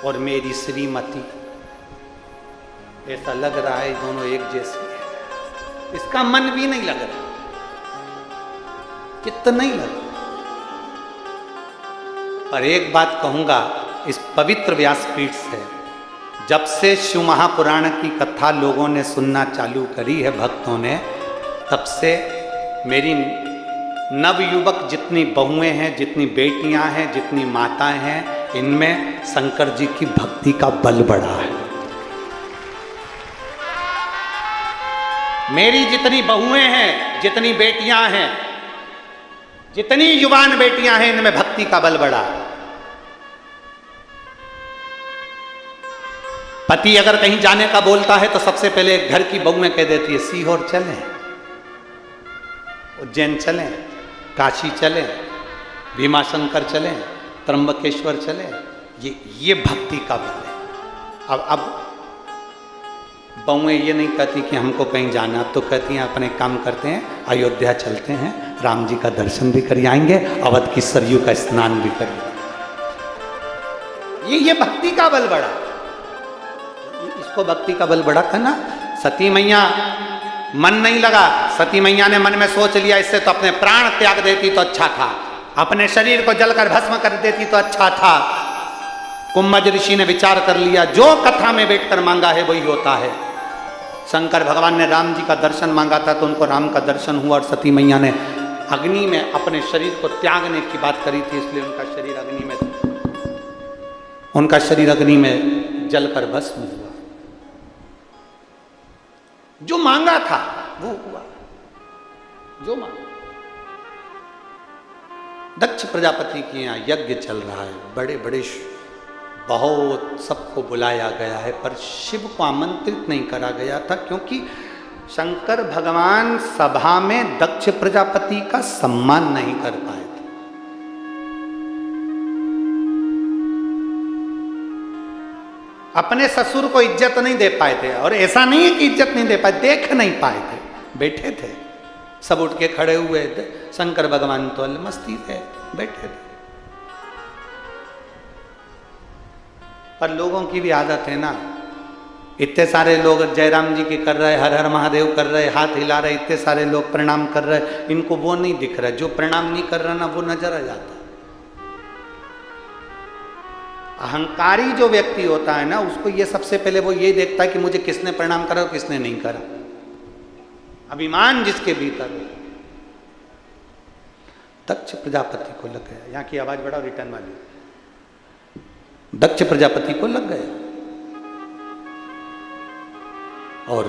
और मेरी श्रीमती, ऐसा लग रहा है दोनों एक जैसी है। इसका मन भी नहीं लग रहा, चित्त नहीं लग रहा। पर एक बात कहूंगा, इस पवित्र व्यासपीठ से जब से शिव महापुराण की कथा लोगों ने सुनना चालू करी है, भक्तों ने, तब से मेरी नवयुवक जितनी बहुएं हैं, जितनी बेटियां हैं, जितनी माताएं हैं, इनमें शंकर जी की भक्ति का बल बढ़ा है। मेरी जितनी बहुएं हैं, जितनी बेटियां हैं, जितनी युवान बेटियां हैं, इनमें भक्ति का बल बढ़ा है। पति अगर कहीं जाने का बोलता है तो सबसे पहले घर की बहुएं कह देती है सीहोर चलें, उज्जैन चलें, काशी चलें, भीमाशंकर चलें, त्र्यंबकेश्वर चलें। ये भक्ति का बल है। अब बहुएं ये नहीं कहती कि हमको कहीं जाना, तो कहती हैं अपने काम करते हैं, अयोध्या चलते हैं, राम जी का दर्शन भी कर आएंगे, अवध की सरयू का स्नान भी करेंगे। ये भक्ति का बल बढ़ा, इसको भक्ति का बल बढ़ा था ना। सती मैया मन नहीं लगा, सती मैया ने मन में सोच लिया इससे तो अपने प्राण त्याग देती तो अच्छा था, अपने शरीर को जलकर भस्म कर देती तो अच्छा था। कुंभज ऋषि ने विचार कर लिया, जो कथा में बैठकर मांगा है वही होता है। शंकर भगवान ने राम जी का दर्शन मांगा था तो उनको राम का दर्शन हुआ, और सती मैया ने अग्नि में अपने शरीर को त्यागने की बात करी थी, इसलिए उनका शरीर अग्नि में जलकर भस्म हुआ। जो मांगा था वो हुआ, जो मांगा। दक्ष प्रजापति के यहाँ यज्ञ चल रहा है, बड़े बड़े बहुत सबको बुलाया गया है, पर शिव को आमंत्रित नहीं करा गया था, क्योंकि शंकर भगवान सभा में दक्ष प्रजापति का सम्मान नहीं कर पाए थे। अपने ससुर को इज्जत नहीं दे पाए थे, और ऐसा नहीं है कि इज्जत नहीं दे पाए, देख नहीं पाए थे, बैठे थे। सब उठ के खड़े हुए थे, शंकर भगवान तो मस्ती थे, बैठे थे। पर लोगों की भी आदत है ना, इतने सारे लोग जयराम जी के कर रहे, हर हर महादेव कर रहे, हाथ हिला रहे, इतने सारे लोग प्रणाम कर रहे, इनको वो नहीं दिख रहा, जो प्रणाम नहीं कर रहा ना वो नजर आ जाता। अहंकारी जो व्यक्ति होता है ना, उसको ये सबसे पहले वो ये देखता है कि मुझे किसने प्रणाम करा और किसने नहीं करा। अभिमान जिसके भीतर हो। दक्ष प्रजापति को लग गया, यहाँ की आवाज बढ़ाओ रिटर्न वाली, दक्ष प्रजापति को लग गया, और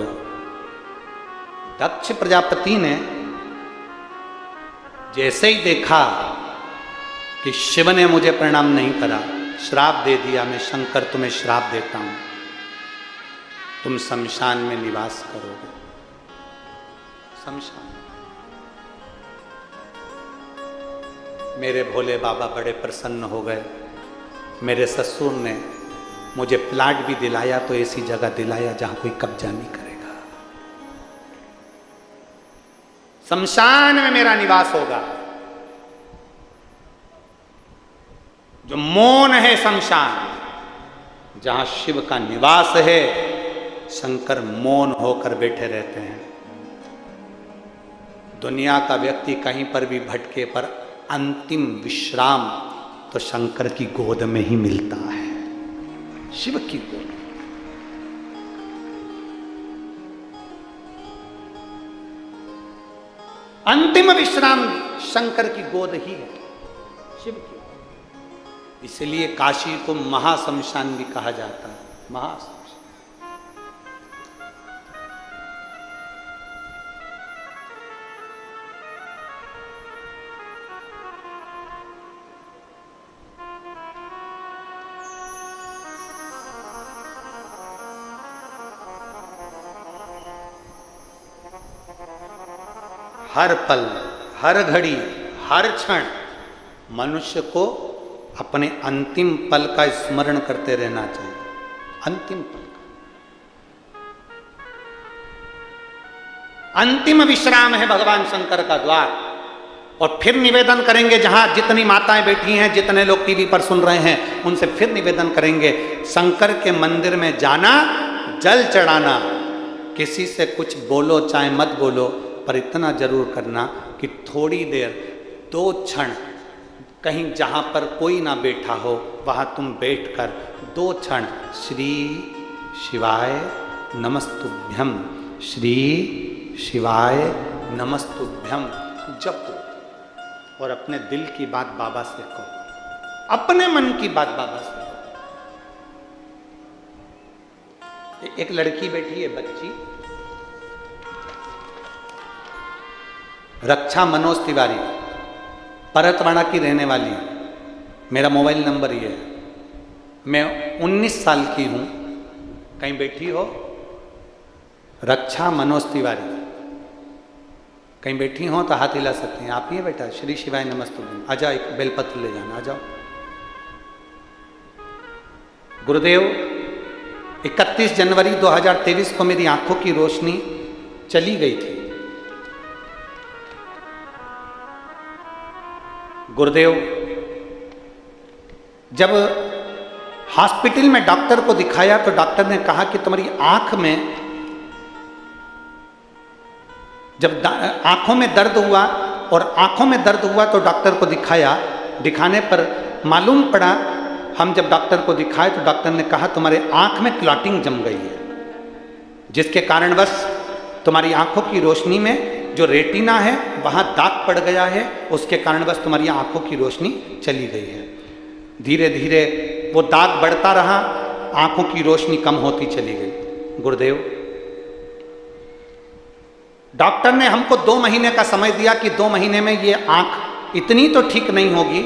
दक्ष प्रजापति ने जैसे ही देखा कि शिव ने मुझे प्रणाम नहीं करा, श्राप दे दिया, मैं शंकर तुम्हें श्राप देता हूं, तुम शमशान में निवास करोगे। शमशान। मेरे भोले बाबा बड़े प्रसन्न हो गए। मेरे ससुर ने मुझे प्लाट भी दिलाया, तो ऐसी जगह दिलाया जहां कोई कब्जा नहीं करेगा। शमशान में मेरा निवास होगा। जो मौन है शमशान, जहां शिव का निवास है, शंकर मौन होकर बैठे रहते हैं। दुनिया का व्यक्ति कहीं पर भी भटके पर अंतिम विश्राम तो शंकर की गोद में ही मिलता है, शिव की गोद। अंतिम विश्राम शंकर की गोद ही है, शिव की। इसलिए काशी को महाशमशान भी कहा जाता है, महाशमशान। हर पल, हर घड़ी, हर क्षण मनुष्य को अपने अंतिम पल का स्मरण करते रहना चाहिए, अंतिम पल का। अंतिम विश्राम है भगवान शंकर का द्वार। और फिर निवेदन करेंगे, जहां जितनी माताएं बैठी हैं, जितने लोग टीवी पर सुन रहे हैं, उनसे फिर निवेदन करेंगे, शंकर के मंदिर में जाना, जल चढ़ाना, किसी से कुछ बोलो चाहे मत बोलो, पर इतना जरूर करना कि थोड़ी देर, 2 क्षण, कहीं जहां पर कोई ना बैठा हो वहां तुम बैठकर 2 क्षण श्री शिवाय नमस्तुभ्यम, श्री शिवाय नमस्तुभ्यम जपो और अपने दिल की बात बाबा से कहो, अपने मन की बात बाबा से कहो। एक लड़की बैठी है, बच्ची, रक्षा मनोज तिवारी, परतवाड़ा की रहने वाली है। मेरा मोबाइल नंबर ये है। मैं 19 साल की हूं। कहीं बैठी हो? रक्षा मनोज तिवारी, कहीं बैठी हो तो हाथ हिला सकती हैं। आप ही है बेटा? श्री शिवाय नमस्तुभ्यम। आ जाओ, एक बेलपत्र ले जाना, आ जाओ। गुरुदेव, 31 जनवरी 2023 को मेरी आंखों की रोशनी चली गई थी। गुरुदेव, जब हॉस्पिटल में डॉक्टर को दिखाया तो डॉक्टर ने कहा कि तुम्हारी आंख में, जब आंखों में दर्द हुआ और आंखों में दर्द हुआ तो डॉक्टर को दिखाया, दिखाने पर मालूम पड़ा, हम जब डॉक्टर को दिखाए तो डॉक्टर ने कहा तुम्हारे आंख में क्लॉटिंग जम गई है, जिसके कारणवश तुम्हारी आंखों की रोशनी में जो रेटिना है वहां दाग पड़ गया है, उसके कारणवश तुम्हारी आंखों की रोशनी चली गई है। धीरे धीरे वो दाग बढ़ता रहा, आंखों की रोशनी कम होती चली गई। गुरुदेव, डॉक्टर ने हमको 2 महीने का समय दिया कि 2 महीने में ये आंख इतनी तो ठीक नहीं होगी,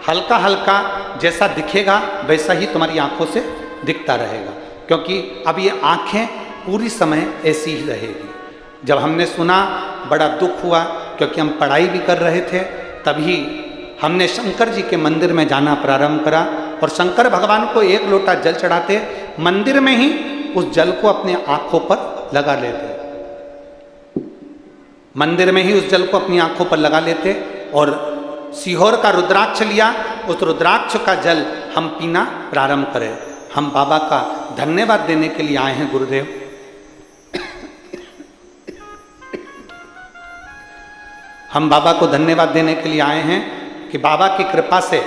हल्का हल्का जैसा दिखेगा वैसा ही तुम्हारी आंखों से दिखता रहेगा, क्योंकि अब ये आंखें पूरी समय ऐसी ही रहेगी। जब हमने सुना बड़ा दुख हुआ, क्योंकि हम पढ़ाई भी कर रहे थे। तभी हमने शंकर जी के मंदिर में जाना प्रारंभ करा और शंकर भगवान को 1 लोटा जल चढ़ाते, मंदिर में ही उस जल को अपने आंखों पर लगा लेते, मंदिर में ही उस जल को अपनी आंखों पर लगा लेते और सीहोर का रुद्राक्ष लिया, उस रुद्राक्ष का जल हम पीना प्रारंभ करें। हम बाबा का धन्यवाद देने के लिए आए हैं। गुरुदेव, हम बाबा को धन्यवाद देने के लिए आए हैं कि बाबा की कृपा से,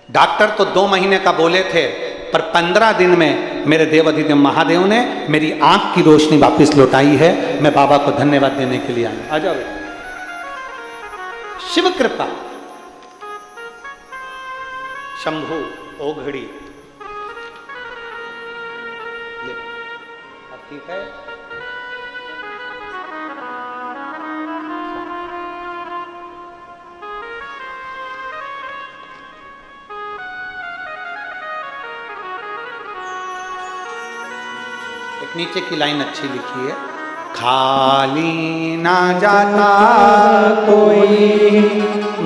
डॉक्टर तो 2 महीने का बोले थे, पर 15 दिन में मेरे देवाधिदेव महादेव ने मेरी आंख की रोशनी वापस लौटाई है। मैं बाबा को धन्यवाद देने के लिए आया। आ जाओ, शिव कृपा। शंभु ओघड़ी, अब ठीक है? एक नीचे की लाइन अच्छी लिखी है, खाली ना जाता कोई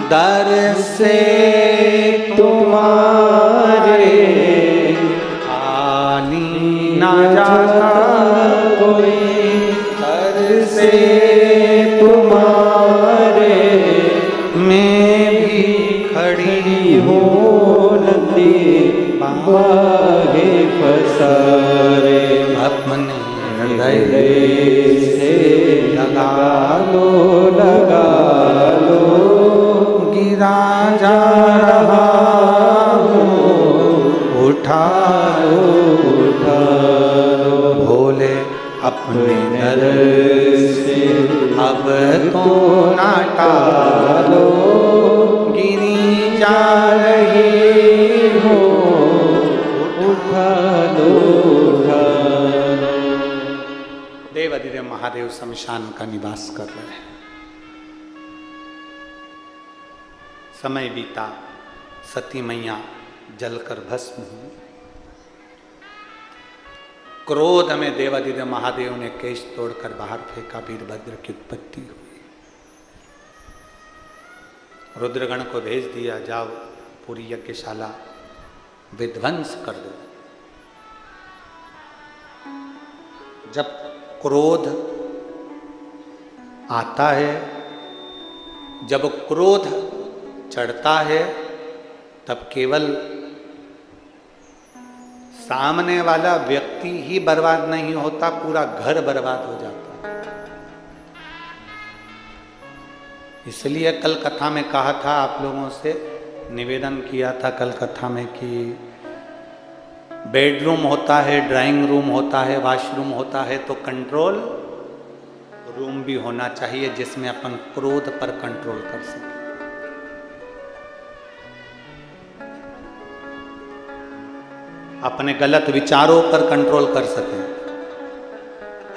दर से तुम्हारे, खाली ना जाता कोई दर से तुम्हारे, मैं भी खड़ी हूँ नदी बाहे पसारे, अपने हृदय से लगा लो उठा लो, उठा लो भोले अपने दर से अब तो ना टालो, गिरी जा रही हो उठा लो, उठा लो। देव अधिदेव महादेव शमशान का निवास कर रहे हैं। समय बीता, सती मैया जलकर भस्म हुई। क्रोध में देवाधिदेव महादेव ने केश तोड़कर बाहर फेंका, वीरभद्र की उत्पत्ति हुई। रुद्रगण को भेज दिया, जाओ पूरी यज्ञशाला विध्वंस कर दो। जब क्रोध आता है, जब क्रोध चढ़ता है, तब केवल सामने वाला व्यक्ति ही बर्बाद नहीं होता, पूरा घर बर्बाद हो जाता है। इसलिए कल कथा में कहा था, आप लोगों से निवेदन किया था कल कथा में कि बेडरूम होता है, ड्राइंग रूम होता है, वॉशरूम होता है, तो कंट्रोल रूम भी होना चाहिए जिसमें अपन क्रोध पर कंट्रोल कर सकें। अपने गलत विचारों पर कंट्रोल कर सकें,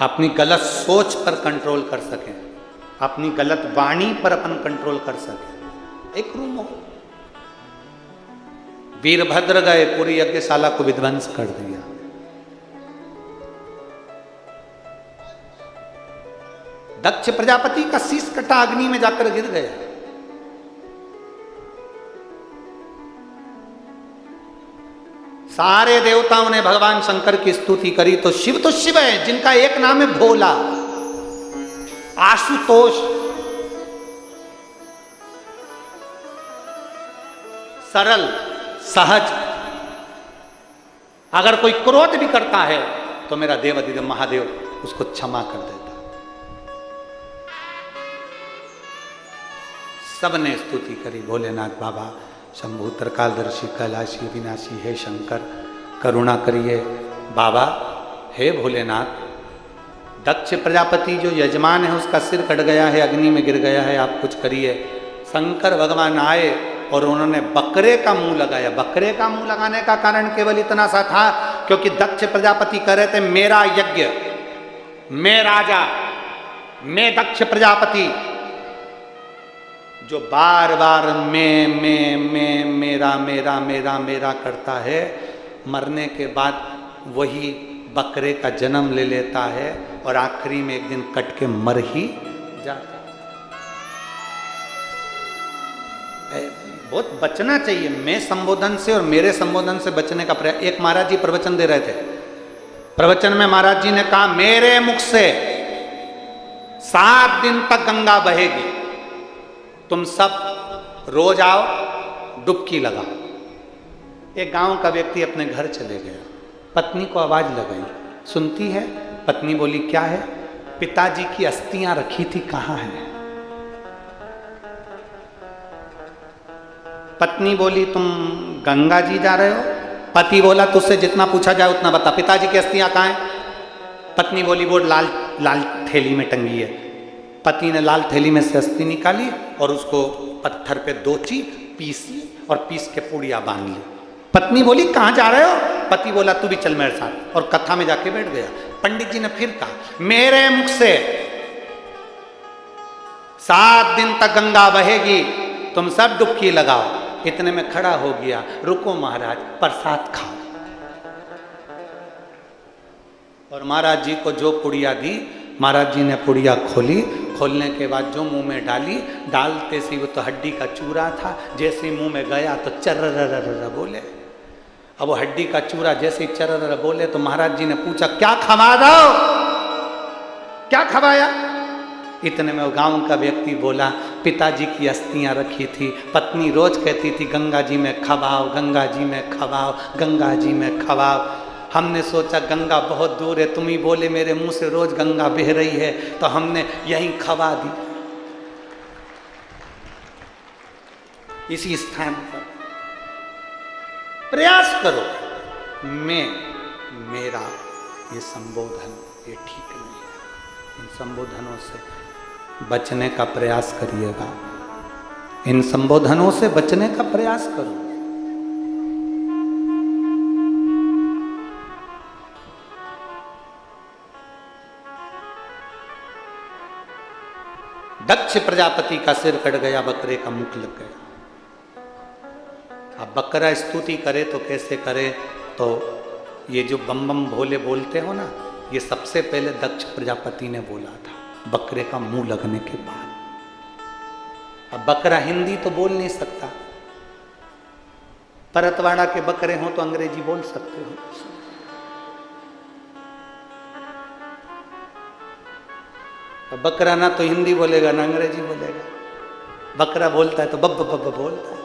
अपनी गलत सोच पर कंट्रोल कर सकें, अपनी गलत वाणी पर अपन कंट्रोल कर सकें। एक रूम हो। वीरभद्र गए, पूरी यज्ञशाला को विध्वंस कर दिया। दक्ष प्रजापति का शीश कटा अग्नि में जाकर गिर गया। सारे देवताओं ने भगवान शंकर की स्तुति करी, तो शिव है जिनका एक नाम है भोला, आशुतोष, सरल, सहज। अगर कोई क्रोध भी करता है तो मेरा देव अधिदेव महादेव उसको क्षमा कर देता। सबने स्तुति करी, भोलेनाथ बाबा, शंभु त्रिकालदर्शी, कैलाशी, विनाशी, हे शंकर करुणा करिए बाबा, हे भोलेनाथ। दक्ष प्रजापति जो यजमान है उसका सिर कट गया है, अग्नि में गिर गया है, आप कुछ करिए। शंकर भगवान आए और उन्होंने बकरे का मुंह लगाया। बकरे का मुंह लगाने का कारण केवल इतना सा था क्योंकि दक्ष प्रजापति कह रहे थे, मेरा यज्ञ, मैं राजा, मैं दक्ष प्रजापति, जो बार बार मैं मेरा मेरा मेरा मेरा करता है, मरने के बाद वही बकरे का जन्म ले लेता है और आखिरी में एक दिन कट के मर ही जाता है। बहुत बचना चाहिए मैं संबोधन से और मेरे संबोधन से बचने का प्रयास। एक महाराज जी प्रवचन दे रहे थे, प्रवचन में महाराज जी ने कहा, मेरे मुख से 7 दिन तक गंगा बहेगी, तुम सब रोज आओ, डुबकी लगाओ। एक गांव का व्यक्ति अपने घर चले गया, पत्नी को आवाज लगाई, सुनती है। पत्नी बोली, क्या है? पिताजी की अस्थियां रखी थी, कहाँ है? पत्नी बोली, तुम गंगा जी जा रहे हो? पति बोला, तुझसे जितना पूछा जाए उतना बता, पिताजी की अस्थियां कहाँ है? पत्नी बोली, वो लाल लाल थैली में टंगी है। पति ने लाल थैली में से अस्थि निकाली और उसको पत्थर पे दोची, पीसी और पीस के पूड़िया बांध ली। पत्नी बोली, कहाँ जा रहे हो? पति बोला, तू भी चल मेरे साथ, और कथा में जाके बैठ गया। पंडित जी ने फिर कहा, मेरे मुख से 7 दिन तक गंगा बहेगी, तुम सब डुबकी लगाओ। इतने में खड़ा हो गया, रुको महाराज, प्रसाद खाओ। और महाराज जी को जो पुड़िया दी, महाराज जी ने पुड़िया खोली। खोलने के बाद जो मुंह में डाली, डालते सी वो तो हड्डी का चूरा था। जैसे मुंह में गया तो चर्र बोले। अब वो हड्डी का चूरा जैसे ही चर्र बोले तो महाराज जी ने पूछा, क्या खवा दो? क्या खवाया? इतने में वो गांव का व्यक्ति बोला, पिताजी की अस्थियां रखी थी, पत्नी रोज कहती थी गंगा जी में खवाओ, गंगा जी में खवाओ, गंगा जी में खवाओ। हमने सोचा गंगा बहुत दूर है, तुम ही बोले मेरे मुंह से रोज गंगा बह रही है, तो हमने यहीं खवा दी, इसी स्थान पर। प्रयास करो, मैं, मेरा, ये संबोधन ये ठीक नहीं है। इन संबोधनों से बचने का प्रयास करिएगा। इन संबोधनों से बचने का प्रयास करो। दक्ष प्रजापति का सिर कट गया, बकरे का मुख लग गया। अब बकरा स्तुति करे तो कैसे करे? तो ये जो बम बम भोले बोलते हो ना, ये सबसे पहले दक्ष प्रजापति ने बोला था, बकरे का मुंह लगने के बाद। अब बकरा हिंदी तो बोल नहीं सकता, परतवाड़ा के बकरे हो तो अंग्रेजी बोल सकते हो। अब बकरा ना तो हिंदी बोलेगा ना अंग्रेजी बोलेगा। बकरा बोलता है तो बब बब बोलता है।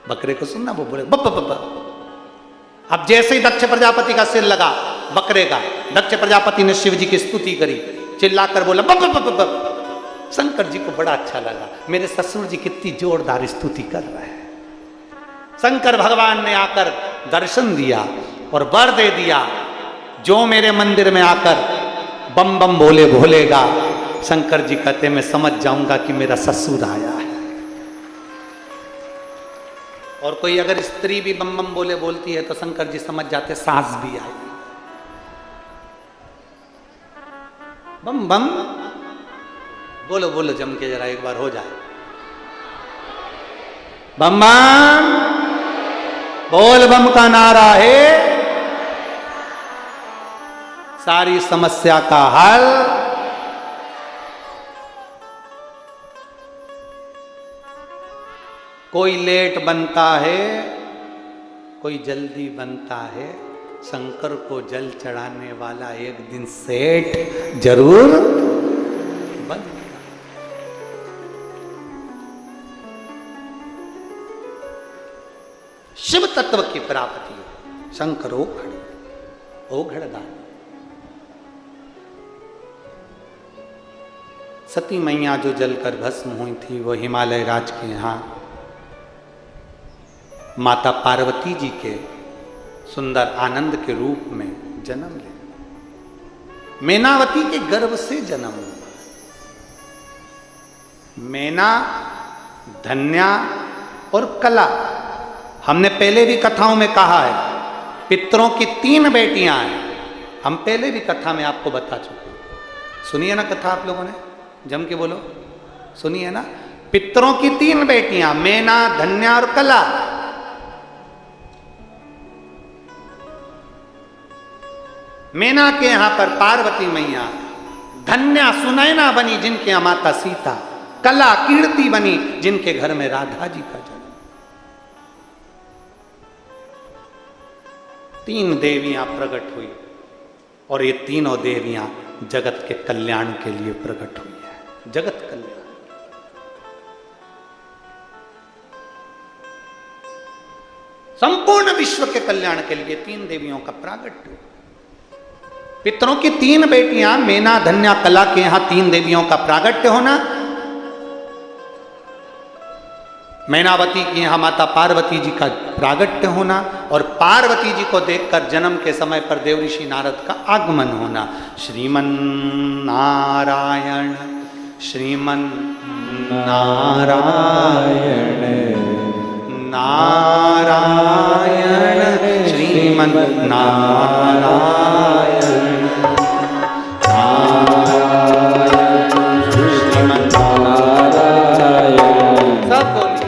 बकरे को सुनना, वो बोलेगा बब बब। अब जैसे ही दक्ष प्रजापति का सिर लगा बकरे का, दक्ष प्रजापति ने शिव जी की स्तुति करी, चिल्लाकर बोला बब बब बब। शंकर जी को बड़ा अच्छा लगा, मेरे ससुर जी कितनी जोरदार स्तुति कर रहे हैं। शंकर भगवान ने आकर दर्शन दिया और वर दे दिया, जो मेरे मंदिर में आकर बम बम भोले भोलेगा, शंकर जी कहते मैं समझ जाऊंगा कि मेरा ससुर आया है। और कोई अगर स्त्री भी बम बम बोले बोलती है तो शंकर जी समझ जाते सास भी आई। बम बम बोलो बोलो जम के जरा एक बार हो जाए। बम बम बोल बम का नारा है सारी समस्या का हल। कोई लेट बनता है, कोई जल्दी बनता है, शंकर को जल चढ़ाने वाला एक दिन सेठ जरूर बनेगा। शिव तत्व की प्राप्ति शंकर ओघड़दान। सती मैया जो जलकर भस्म हुई थी वो हिमालय राज के यहाँ माता पार्वती जी के सुंदर आनंद के रूप में जन्म ले। मैनावती के गर्भ से जन्म हुआ। मैना, धन्या और कला। हमने पहले भी कथाओं में कहा है पितरों की 3 बेटियां हैं। हम पहले भी कथा में आपको बता चुके। सुनिए ना कथा आप लोगों ने, जम के बोलो, सुनिए ना। पितरों की 3 बेटियां, मैना, धन्या और कला। मैना के यहां पर पार्वती मैया, धन्या सुनैना बनी जिनके यहां माता सीता, कला कीर्ति बनी जिनके घर में राधा जी का जन्म। 3 देवियां प्रकट हुई और ये तीनों देवियां जगत के कल्याण के लिए प्रकट हुई है। जगत कल्याण। संपूर्ण विश्व के कल्याण के लिए 3 देवियों का प्रागट्य। पितरों की 3 बेटियां मैना, धन्या, कला के यहां 3 देवियों का प्रागट्य होना। मैनावती की यहां माता पार्वती जी का प्रागट्य होना और पार्वती जी को देखकर जन्म के समय पर देवऋषि नारद का आगमन होना। श्रीमन नारायण, श्रीमन नारायण, नारायण श्रीमन नारायण, नारायण श्रीमन नारायण। सब बोलिए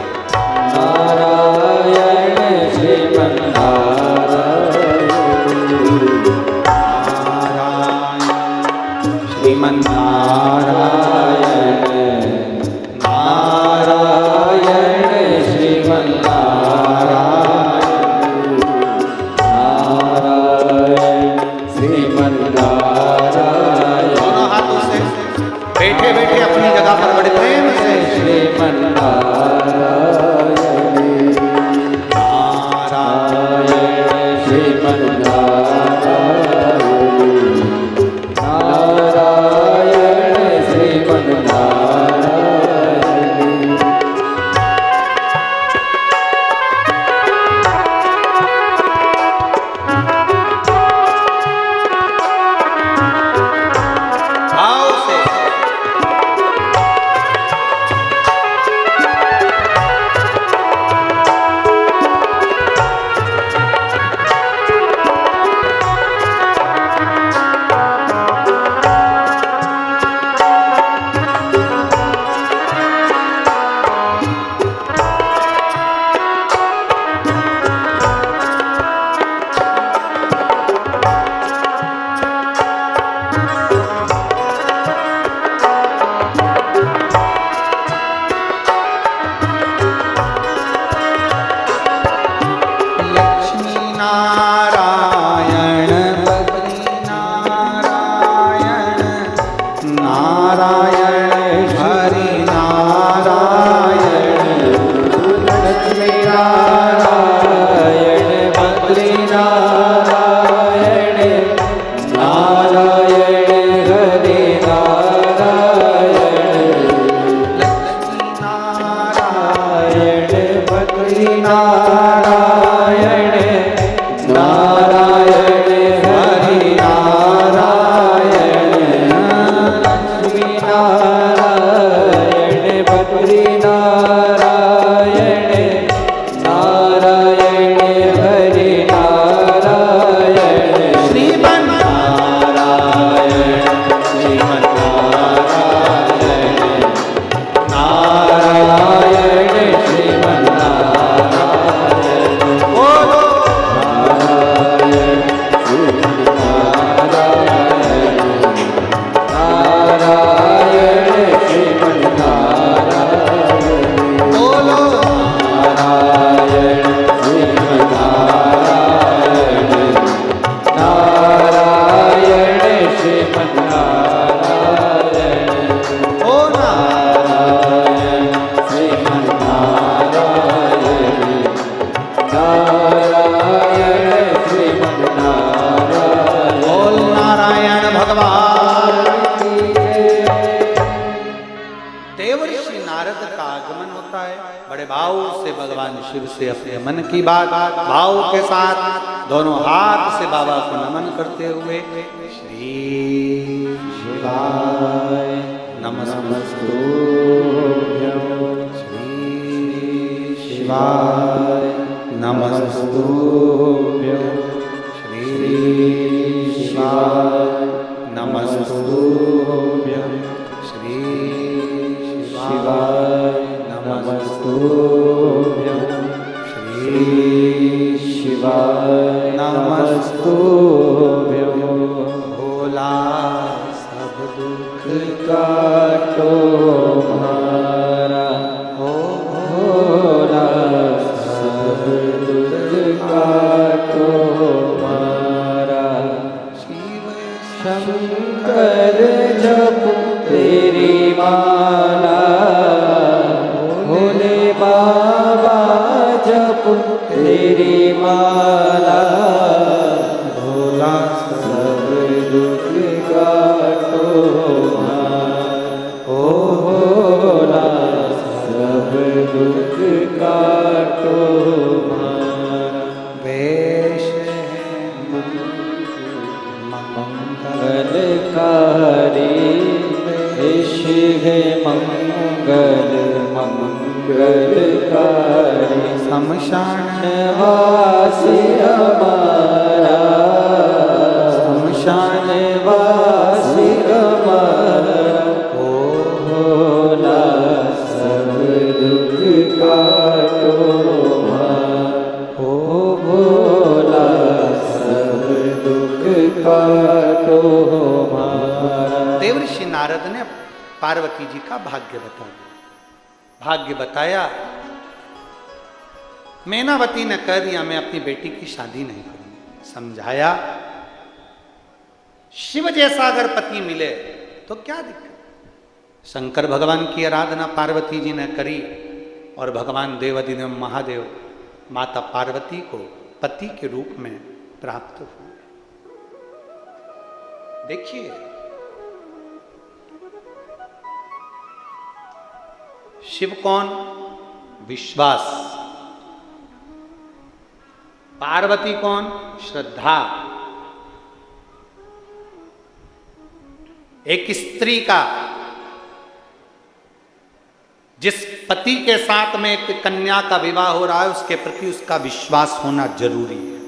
नारायण श्रीमन नारायण श्रीमन नारायण, नारायण श्रीमन नारायण, नारायण श्रीमन नारायण। दोनों हाथों से बैठे बैठे अपनी जगह पर बड़े प्रेम से श्रीमन नारायण, नारायण श्रीमन नारायण, नारायण श्रीमन से भगवान शिव से अपने मन की बात भाव के साथ दोनों हाथ से बाबा को नमन करते हुए श्री शिवाय नमस्तुभ्यं श्री शिवाय नमस्तुभ्यं श्री शिवाय नमस्तुभ्यं श्री शिवाय नमस्तुभ्यं श्री शिवाय नमस्तुभ्यं भोला सब दुख काटो हमारा हो भोला सब दुख काटो हमारा शिव शंकर जप तेरी माला भोले बाबा जप तेरी माला भोला सब दुख काटो ओ भोला सब दुख काटो वेश मंगलकारी शिव मंगल मंगलकारी शमशान वासी हमारा शमशान वासी हमारा ओ भोला सब दुख काटो ओ भोला सब दुख काटो हमारा। देवर्षि नारद ने पार्वती जी का भाग्य बताया। भाग्य बताया, मैनावती ने कह दिया मैं अपनी बेटी की शादी नहीं करूंगी। समझाया, शिव जैसा अगर पति मिले तो क्या दिक्कत। शंकर भगवान की आराधना पार्वती जी ने करी और भगवान देवाधिदेव महादेव माता पार्वती को पति के रूप में प्राप्त हुए। देखिए, शिव कौन? विश्वास। पार्वती कौन? श्रद्धा। एक स्त्री का जिस पति के साथ में एक कन्या का विवाह हो रहा है उसके प्रति उसका विश्वास होना जरूरी है।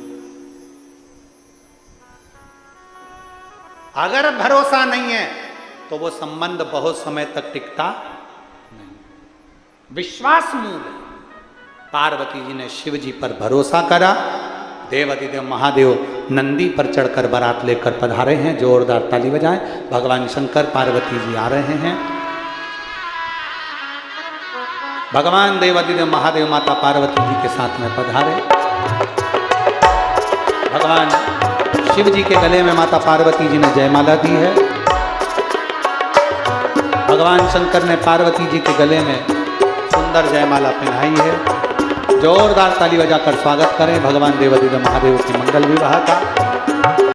अगर भरोसा नहीं है तो वो संबंध बहुत समय तक टिकता नहीं। विश्वास मूल है। पार्वती जी ने शिव जी पर भरोसा करा। देवाधिदेव महादेव नंदी पर चढ़कर बारात लेकर पधारे हैं। जोरदार ताली बजाएं। भगवान शंकर पार्वती जी आ रहे हैं। भगवान देवाधिदेव महादेव माता पार्वती जी के साथ में पधारे। भगवान शिव जी के गले में माता पार्वती जी ने जयमाला दी है। भगवान शंकर ने पार्वती जी के गले में सुंदर जयमाला पहनाई है। जोरदार ताली बजाकर स्वागत करें भगवान देवाधिदेव महादेव के मंगल विवाह का।